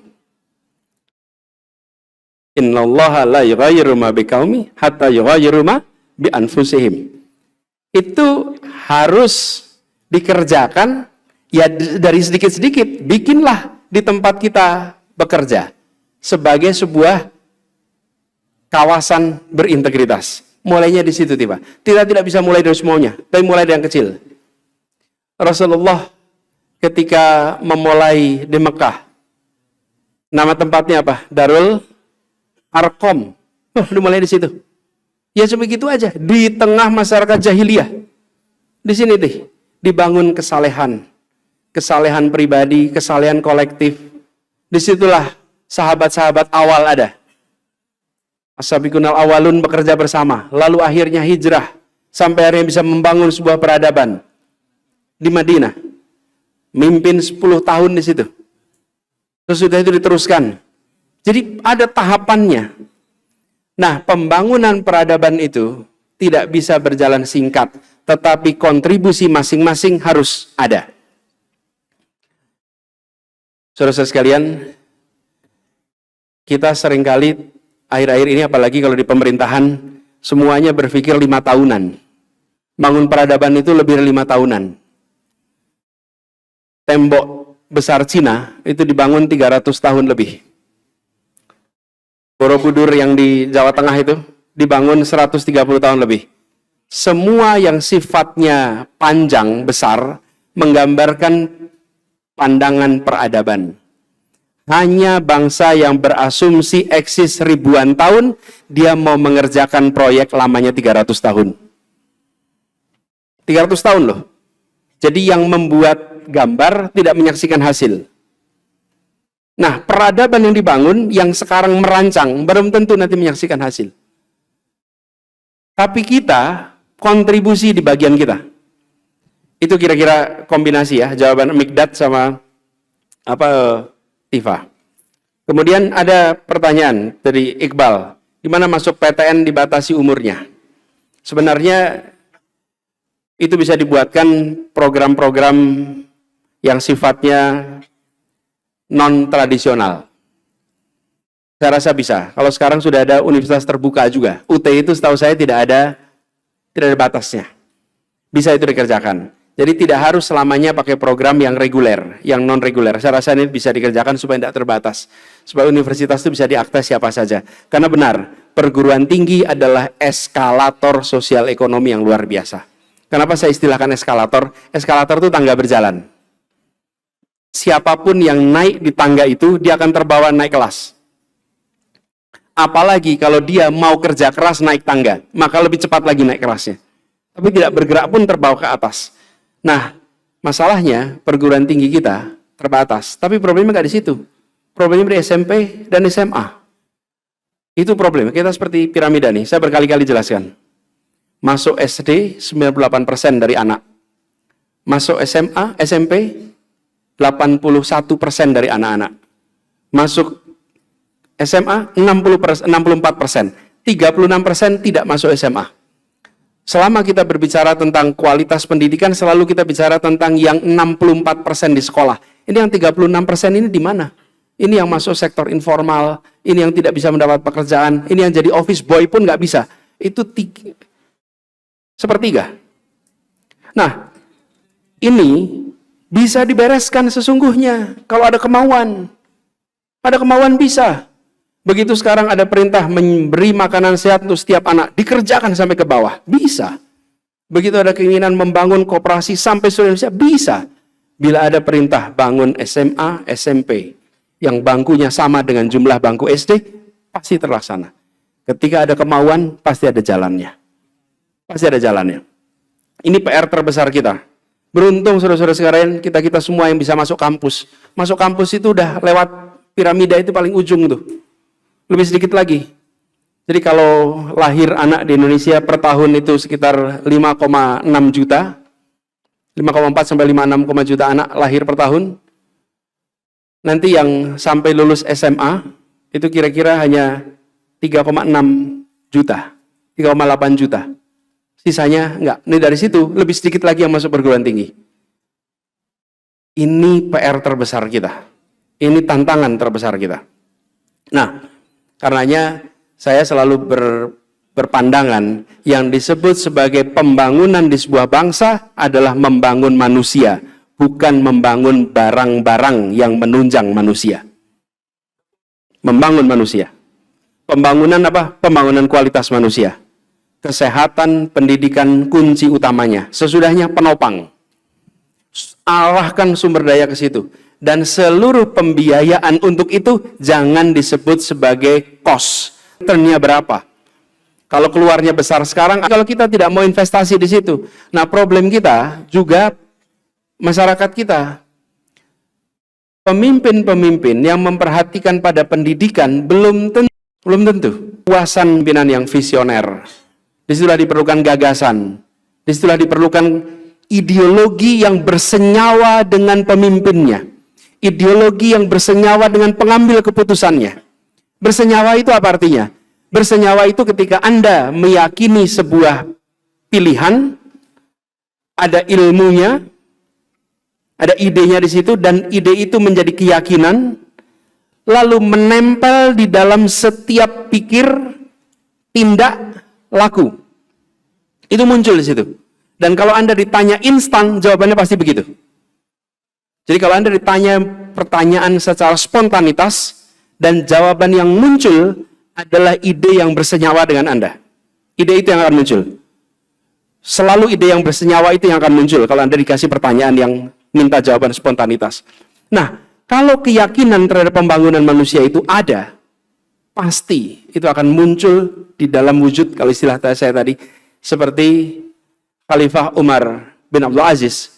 innallaha la yughayyiru ma biqaumi hatta yughayyiru ma bi anfusihim. Itu harus dikerjakan ya dari sedikit-sedikit. Bikinlah di tempat kita bekerja sebagai sebuah kawasan berintegritas. Mulainya di situ, tiba. Tidak bisa mulai dari semuanya, tapi mulai dari yang kecil. Rasulullah ketika memulai di Mekah, nama tempatnya apa? Darul Arqam. Dimulai di situ. Ya cuma gitu aja. Di tengah masyarakat jahiliyah. Di sini deh. Dibangun kesalehan. Kesalehan pribadi, kesalehan kolektif. Disitulah sahabat-sahabat awal ada. As-sabiqunal awalun bekerja bersama. Lalu akhirnya hijrah. Sampai akhirnya bisa membangun sebuah peradaban. Di Madinah. Mimpin 10 tahun di situ. Sesudah itu diteruskan. Jadi ada tahapannya. Nah, pembangunan peradaban itu tidak bisa berjalan singkat, tetapi kontribusi masing-masing harus ada. Saudara-saudara sekalian, kita seringkali akhir-akhir ini, apalagi kalau di pemerintahan, semuanya berpikir 5 tahunan. Bangun peradaban itu lebih dari 5 tahunan. Tembok besar Cina itu dibangun 300 tahun lebih. Borobudur yang di Jawa Tengah itu dibangun 130 tahun lebih. Semua yang sifatnya panjang, besar, menggambarkan pandangan peradaban. Hanya bangsa yang berasumsi eksis ribuan tahun, dia mau mengerjakan proyek lamanya 300 tahun. 300 tahun loh. Jadi yang membuat gambar tidak menyaksikan hasil. Nah, peradaban yang dibangun, yang sekarang merancang, belum tentu nanti menyaksikan hasil. Tapi kita, kontribusi di bagian kita. Itu kira-kira kombinasi ya, jawaban Mikdad sama Tifa. Kemudian ada pertanyaan dari Iqbal, gimana masuk PTN dibatasi umurnya? Sebenarnya itu bisa dibuatkan program-program yang sifatnya non-tradisional. Saya rasa bisa. Kalau sekarang sudah ada universitas terbuka juga. UT itu setahu saya tidak ada batasnya. Bisa itu dikerjakan. Jadi tidak harus selamanya pakai program yang reguler, yang non-reguler. Saya rasa ini bisa dikerjakan supaya tidak terbatas. Supaya universitas itu bisa diakses siapa saja. Karena benar, perguruan tinggi adalah eskalator sosial ekonomi yang luar biasa. Kenapa saya istilahkan eskalator? Eskalator itu tangga berjalan. Siapapun yang naik di tangga itu, dia akan terbawa naik kelas. Apalagi kalau dia mau kerja keras naik tangga, maka lebih cepat lagi naik kerasnya. Tapi tidak bergerak pun terbawa ke atas. Nah, masalahnya perguruan tinggi kita terbatas. Tapi problemnya nggak di situ. Problemnya di SMP dan SMA. Itu problemnya. Kita seperti piramida nih. Saya berkali-kali jelaskan. Masuk SD 98% dari anak. Masuk SMA, SMP 81% dari anak-anak. Masuk SMA 64%, 36% tidak masuk SMA. Selama kita berbicara tentang kualitas pendidikan, selalu kita bicara tentang yang 64% di sekolah. Ini yang 36% ini di mana? Ini yang masuk sektor informal, ini yang tidak bisa mendapat pekerjaan, ini yang jadi office boy pun nggak bisa. Itu sepertiga. Nah, ini bisa dibereskan sesungguhnya kalau ada kemauan. Ada kemauan bisa. Begitu sekarang ada perintah memberi makanan sehat untuk setiap anak, dikerjakan sampai ke bawah, bisa. Begitu ada keinginan membangun koperasi sampai seluruh Indonesia, bisa. Bila ada perintah bangun SMA, SMP, yang bangkunya sama dengan jumlah bangku SD, pasti terlaksana. Ketika ada kemauan, pasti ada jalannya. Pasti ada jalannya. Ini PR terbesar kita. Beruntung saudara-saudara sekalian, kita semua yang bisa masuk kampus. Masuk kampus itu udah lewat piramida itu paling ujung tuh. Lebih sedikit lagi. Jadi kalau lahir anak di Indonesia per tahun itu sekitar 5,6 juta. 5,4 sampai 5,6 juta anak lahir per tahun. Nanti yang sampai lulus SMA itu kira-kira hanya 3,6 juta. 3,8 juta. Sisanya enggak. Ini dari situ lebih sedikit lagi yang masuk perguruan tinggi. Ini PR terbesar kita. Ini tantangan terbesar kita. Nah, karenanya saya selalu berpandangan yang disebut sebagai pembangunan di sebuah bangsa adalah membangun manusia, bukan membangun barang-barang yang menunjang manusia. Membangun manusia. Pembangunan apa? Pembangunan kualitas manusia. Kesehatan, pendidikan, kunci utamanya. Sesudahnya penopang. Arahkan sumber daya ke situ. Dan seluruh pembiayaan untuk itu jangan disebut sebagai cost. Returnnya berapa? Kalau keluarnya besar sekarang, kalau kita tidak mau investasi di situ. Nah, problem kita juga masyarakat kita. Pemimpin-pemimpin yang memperhatikan pada pendidikan belum tentu. Kuasan pimpinan yang visioner. Disitulah diperlukan gagasan. Disitulah diperlukan ideologi yang bersenyawa dengan pemimpinnya. Ideologi yang bersenyawa dengan pengambil keputusannya. Bersenyawa itu apa artinya? Bersenyawa itu ketika Anda meyakini sebuah pilihan, ada ilmunya, ada idenya di situ, dan ide itu menjadi keyakinan, lalu menempel di dalam setiap pikir, tindak, laku. Itu muncul di situ. Dan kalau Anda ditanya instan, jawabannya pasti begitu. Jadi kalau Anda ditanya pertanyaan secara spontanitas dan jawaban yang muncul adalah ide yang bersenyawa dengan Anda. Ide itu yang akan muncul. Selalu ide yang bersenyawa itu yang akan muncul kalau Anda dikasih pertanyaan yang minta jawaban spontanitas. Nah, kalau keyakinan terhadap pembangunan manusia itu ada, pasti itu akan muncul di dalam wujud, kalau istilah saya tadi, seperti Khalifah Umar bin Abdul Aziz.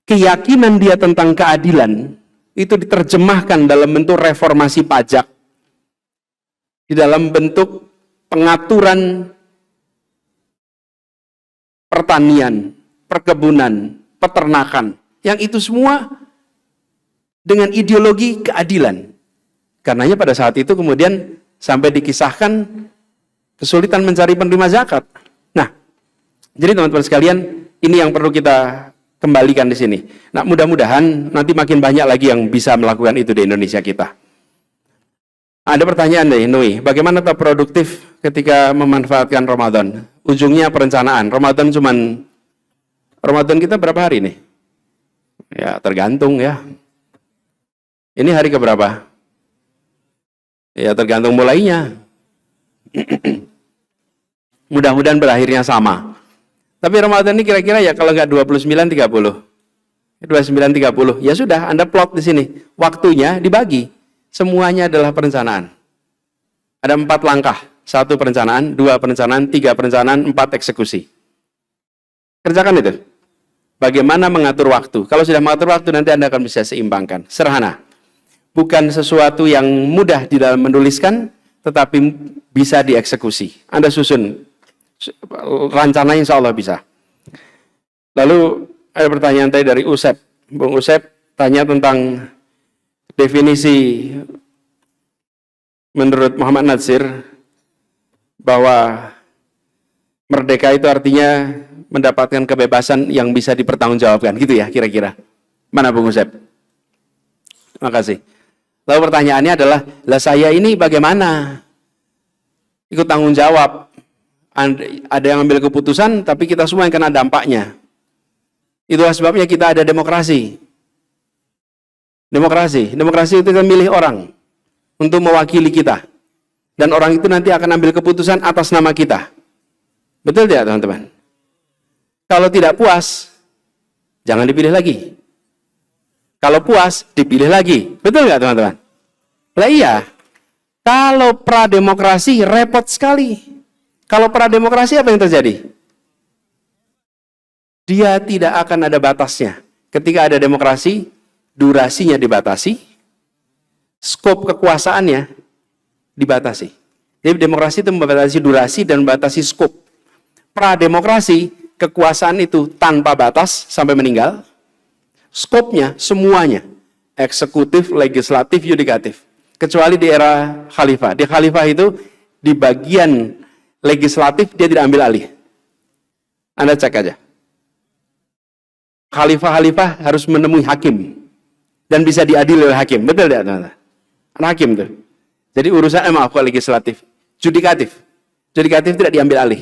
Keyakinan dia tentang keadilan itu diterjemahkan dalam bentuk reformasi pajak, di dalam bentuk pengaturan pertanian, perkebunan, peternakan, yang itu semua dengan ideologi keadilan. Karenanya pada saat itu kemudian sampai dikisahkan kesulitan mencari penerima zakat. Nah, jadi teman-teman sekalian, ini yang perlu kita kembalikan di sini. Nah, mudah-mudahan nanti makin banyak lagi yang bisa melakukan itu di Indonesia kita. Ada pertanyaan nih, Nui, bagaimana tetap produktif ketika memanfaatkan Ramadan? Ujungnya perencanaan. Ramadan kita berapa hari nih? Ya, tergantung ya. Ini hari keberapa? Ya, tergantung mulainya. Mudah-mudahan berakhirnya sama. Tapi Ramadan ini kira-kira ya kalau nggak 29-30. 29-30. Ya sudah, Anda plot di sini. Waktunya dibagi. Semuanya adalah perencanaan. Ada 4 langkah. 1 perencanaan, 2 perencanaan, 3 perencanaan, 4 eksekusi. Kerjakan itu. Bagaimana mengatur waktu. Kalau sudah mengatur waktu, nanti Anda akan bisa seimbangkan. Sederhana. Bukan sesuatu yang mudah di dalam menuliskan, tetapi bisa dieksekusi. Anda susun rencananya, insya Allah bisa. Lalu ada pertanyaan tadi dari Usep. Bung Usep tanya tentang definisi menurut Muhammad Natsir bahwa merdeka itu artinya mendapatkan kebebasan yang bisa dipertanggungjawabkan, gitu ya kira-kira. Mana Bung Usep? Terima kasih. Lalu pertanyaannya adalah, lah saya ini bagaimana? Ikut tanggung jawab. Ada yang ambil keputusan, tapi kita semua yang kena dampaknya. Itulah sebabnya kita ada demokrasi. Demokrasi itu kan milih orang untuk mewakili kita. Dan orang itu nanti akan ambil keputusan atas nama kita. Betul tidak teman-teman? Kalau tidak puas, jangan dipilih lagi. Kalau puas, dipilih lagi. Betul nggak teman-teman? Lah iya. Kalau prademokrasi repot sekali. Kalau prademokrasi apa yang terjadi? Dia tidak akan ada batasnya. Ketika ada demokrasi, durasinya dibatasi, skop kekuasaannya dibatasi. Jadi demokrasi itu membatasi durasi dan membatasi skop. Prademokrasi, kekuasaan itu tanpa batas sampai meninggal. Skopnya semuanya, eksekutif, legislatif, yudikatif. Kecuali di era khalifah. Di khalifah itu, di bagian legislatif dia tidak ambil alih. Anda cek aja. Khalifah-khalifah harus menemui hakim. Dan bisa diadili oleh hakim. Betul tidak teman-teman? Hakim tuh. Jadi urusan, legislatif. Judikatif. Judikatif tidak diambil alih.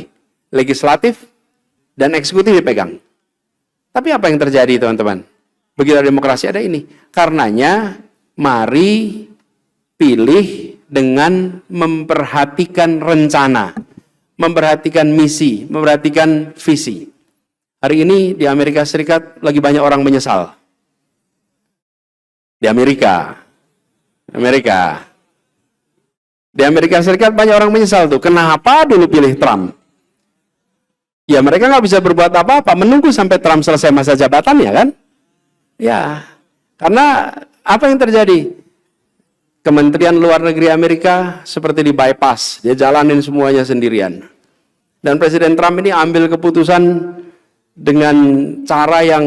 Legislatif dan eksekutif dipegang. Tapi apa yang terjadi teman-teman? Begitu demokrasi ada ini. Karenanya, mari pilih dengan memperhatikan rencana, memperhatikan misi, memperhatikan visi. Hari ini di Amerika Serikat lagi banyak orang menyesal. Di Amerika. Di Amerika Serikat banyak orang menyesal tuh. Kenapa dulu pilih Trump? Ya mereka nggak bisa berbuat apa-apa, menunggu sampai Trump selesai masa jabatannya kan? Ya, karena apa yang terjadi? Kementerian Luar Negeri Amerika seperti di bypass, dia jalanin semuanya sendirian. Dan Presiden Trump ini ambil keputusan dengan cara yang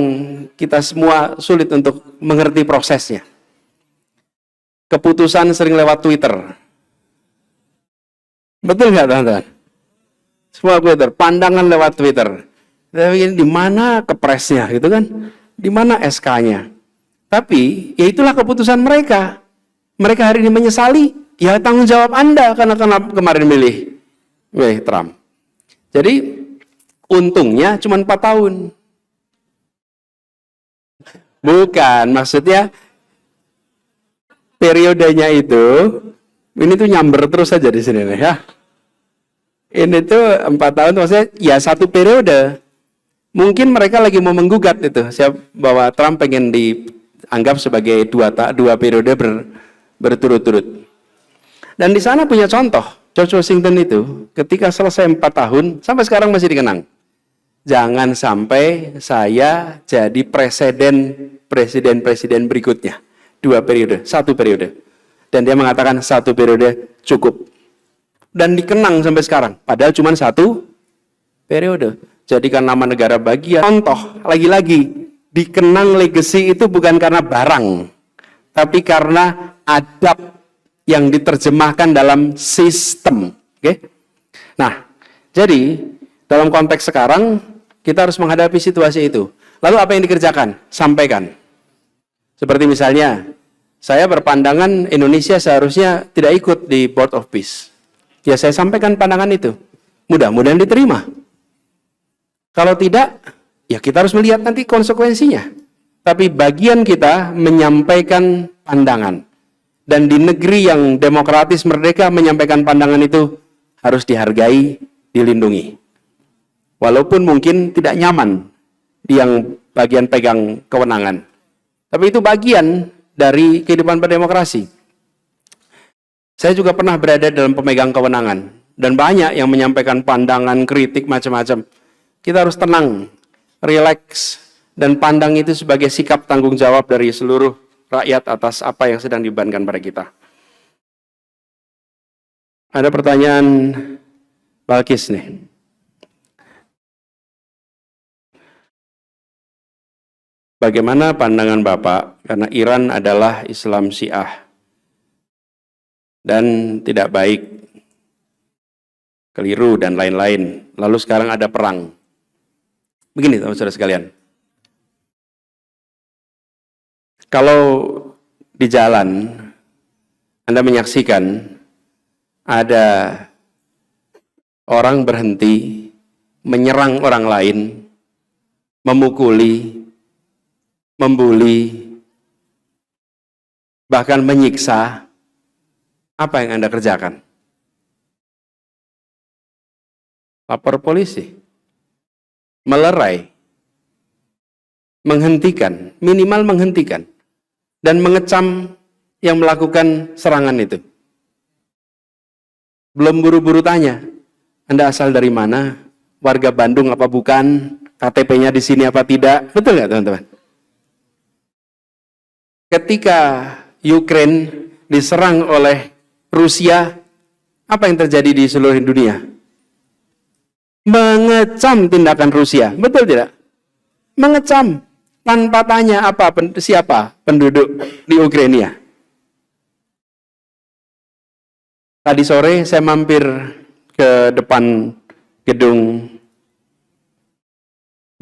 kita semua sulit untuk mengerti prosesnya. Keputusan sering lewat Twitter. Betul nggak teman-teman? Semua Twitter, pandangan lewat Twitter. Tapi di mana kepresnya gitu kan? Di mana SK-nya? Tapi ya itulah keputusan mereka. Mereka hari ini menyesali, ya tanggung jawab Anda karena kemarin milih Trump. Jadi untungnya cuma 4 tahun. Bukan, maksudnya periodenya itu, ini tuh nyamber terus saja di sini ya. Ini tuh 4 tahun, maksudnya ya 1 periode. Mungkin mereka lagi mau menggugat itu, bahwa Trump pengen dianggap sebagai 2 periode berturut-turut. Dan di sana punya contoh, George Washington itu ketika selesai 4 tahun, sampai sekarang masih dikenang. Jangan sampai saya jadi presiden berikutnya. 2 periode, 1 periode. Dan dia mengatakan 1 periode cukup. Dan dikenang sampai sekarang. Padahal cuma 1 periode. Jadikan nama negara bagian. Contoh, lagi-lagi, dikenang legacy itu bukan karena barang. Tapi karena adab yang diterjemahkan dalam sistem. Oke? Nah, jadi dalam konteks sekarang, kita harus menghadapi situasi itu. Lalu apa yang dikerjakan? Sampaikan. Seperti misalnya, saya berpandangan Indonesia seharusnya tidak ikut di Board of Peace. Ya saya sampaikan pandangan itu. Mudah-mudahan diterima. Kalau tidak, ya kita harus melihat nanti konsekuensinya. Tapi bagian kita menyampaikan pandangan. Dan di negeri yang demokratis merdeka menyampaikan pandangan itu harus dihargai, dilindungi. Walaupun mungkin tidak nyaman di yang bagian pegang kewenangan. Tapi itu bagian dari kehidupan berdemokrasi. Saya juga pernah berada dalam pemegang kewenangan dan banyak yang menyampaikan pandangan, kritik macam-macam. Kita harus tenang, rileks, dan pandang itu sebagai sikap tanggung jawab dari seluruh rakyat atas apa yang sedang dibebankan pada kita. Ada pertanyaan Balkis nih. Bagaimana pandangan Bapak karena Iran adalah Islam Syiah dan tidak baik, keliru dan lain-lain. Lalu sekarang ada perang. Begini saudara sekalian. Kalau di jalan Anda menyaksikan ada orang berhenti menyerang orang lain, memukuli, membuli, bahkan menyiksa, apa yang Anda kerjakan? Lapor polisi, melerai, menghentikan, minimal menghentikan, dan mengecam yang melakukan serangan itu. Belum buru-buru tanya, Anda asal dari mana? Warga Bandung apa bukan? KTP-nya di sini apa tidak? Betul nggak teman-teman? Ketika Ukraine diserang oleh Rusia, apa yang terjadi di seluruh dunia? Mengecam tindakan Rusia, betul tidak? Mengecam tanpa tanya siapa penduduk di Ukraina. Tadi sore saya mampir ke depan gedung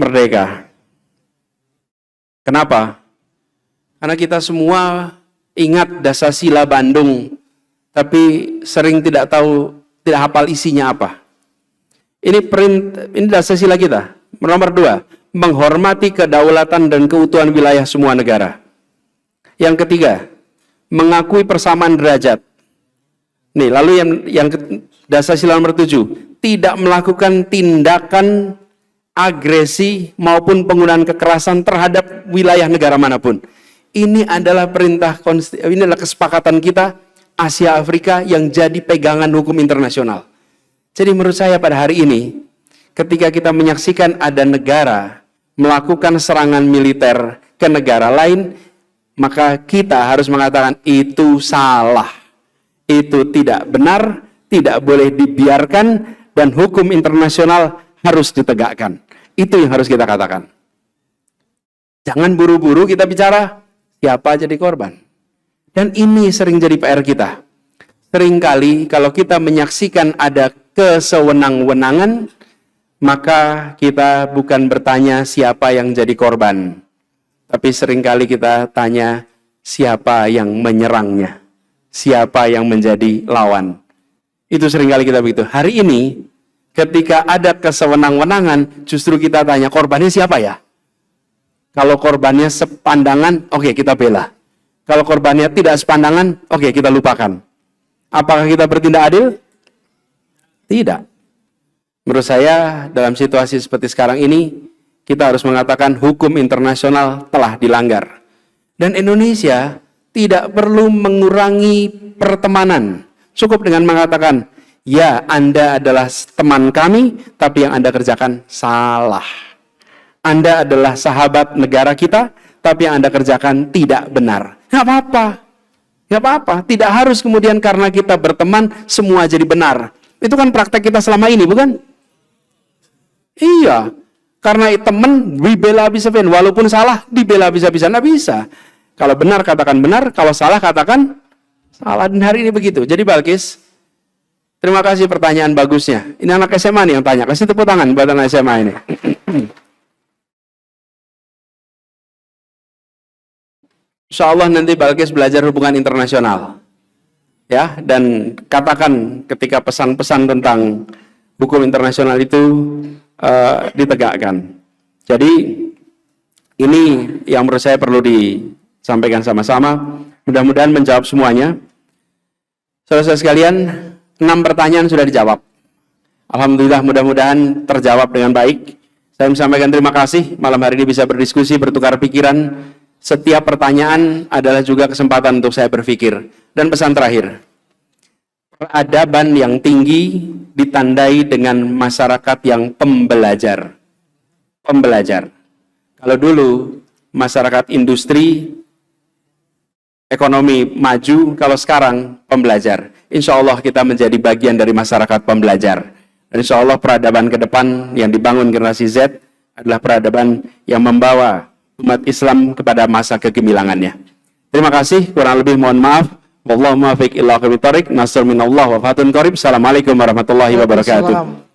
Merdeka. Kenapa? Karena kita semua ingat Dasasila Bandung, tapi sering tidak hafal isinya apa. Ini Dasasila kita. Nomor 2, menghormati kedaulatan dan keutuhan wilayah semua negara. Yang ketiga, mengakui persamaan derajat. Nih, lalu yang Dasasila nomor 7, tidak melakukan tindakan agresi maupun penggunaan kekerasan terhadap wilayah negara manapun. Ini adalah ini adalah kesepakatan kita Asia Afrika yang jadi pegangan hukum internasional. Jadi menurut saya pada hari ini, ketika kita menyaksikan ada negara melakukan serangan militer ke negara lain, maka kita harus mengatakan itu salah. Itu tidak benar, tidak boleh dibiarkan, dan hukum internasional harus ditegakkan. Itu yang harus kita katakan. Jangan buru-buru kita bicara siapa jadi korban. Dan ini sering jadi PR kita. Seringkali kalau kita menyaksikan ada kesewenang-wenangan, maka kita bukan bertanya siapa yang jadi korban, tapi seringkali kita tanya siapa yang menyerangnya, siapa yang menjadi lawan. Itu seringkali kita begitu. Hari ini, ketika ada kesewenang-wenangan, justru kita tanya korbannya siapa ya? Kalau korbannya sepandangan, oke, kita bela. Kalau korbannya tidak sepandangan, oke, kita lupakan. Apakah kita bertindak adil? Tidak. Menurut saya, dalam situasi seperti sekarang ini, kita harus mengatakan hukum internasional telah dilanggar. Dan Indonesia tidak perlu mengurangi pertemanan. Cukup dengan mengatakan, ya, Anda adalah teman kami, tapi yang Anda kerjakan salah. Anda adalah sahabat negara kita, tapi yang Anda kerjakan tidak benar. Nggak apa-apa. Nggak apa-apa. Tidak harus kemudian karena kita berteman, semua jadi benar. Itu kan praktek kita selama ini, bukan? Iya, karena teman dibela habis-habisan, walaupun salah dibela habis-habisan, nggak bisa. Kalau benar katakan benar, kalau salah katakan salah. Dan hari ini begitu. Jadi Balkis, terima kasih pertanyaan bagusnya. Ini anak SMA nih yang tanya, kasih tepuk tangan buat anak SMA ini. Insya Allah nanti Balkis belajar hubungan internasional. Ya, dan katakan ketika pesan-pesan tentang hukum internasional itu ditegakkan. Jadi ini yang menurut saya perlu disampaikan sama-sama. Mudah-mudahan menjawab semuanya. Saudara-saudara sekalian, 6 pertanyaan sudah dijawab. Alhamdulillah, mudah-mudahan terjawab dengan baik. Saya menyampaikan terima kasih malam hari ini bisa berdiskusi, bertukar pikiran. Setiap pertanyaan adalah juga kesempatan untuk saya berpikir. Dan pesan terakhir, peradaban yang tinggi ditandai dengan masyarakat yang pembelajar. Pembelajar. Kalau dulu masyarakat industri, ekonomi maju, kalau sekarang pembelajar. Insya Allah kita menjadi bagian dari masyarakat pembelajar. Dan insya Allah peradaban ke depan yang dibangun generasi Z adalah peradaban yang membawa umat Islam kepada masa kegemilangannya. Terima kasih, kurang lebih mohon maaf. Wallahu muwaffiq ila aqwamit thoriq. Nasr minallah wa fatun qarib. Assalamualaikum warahmatullahi wabarakatuh.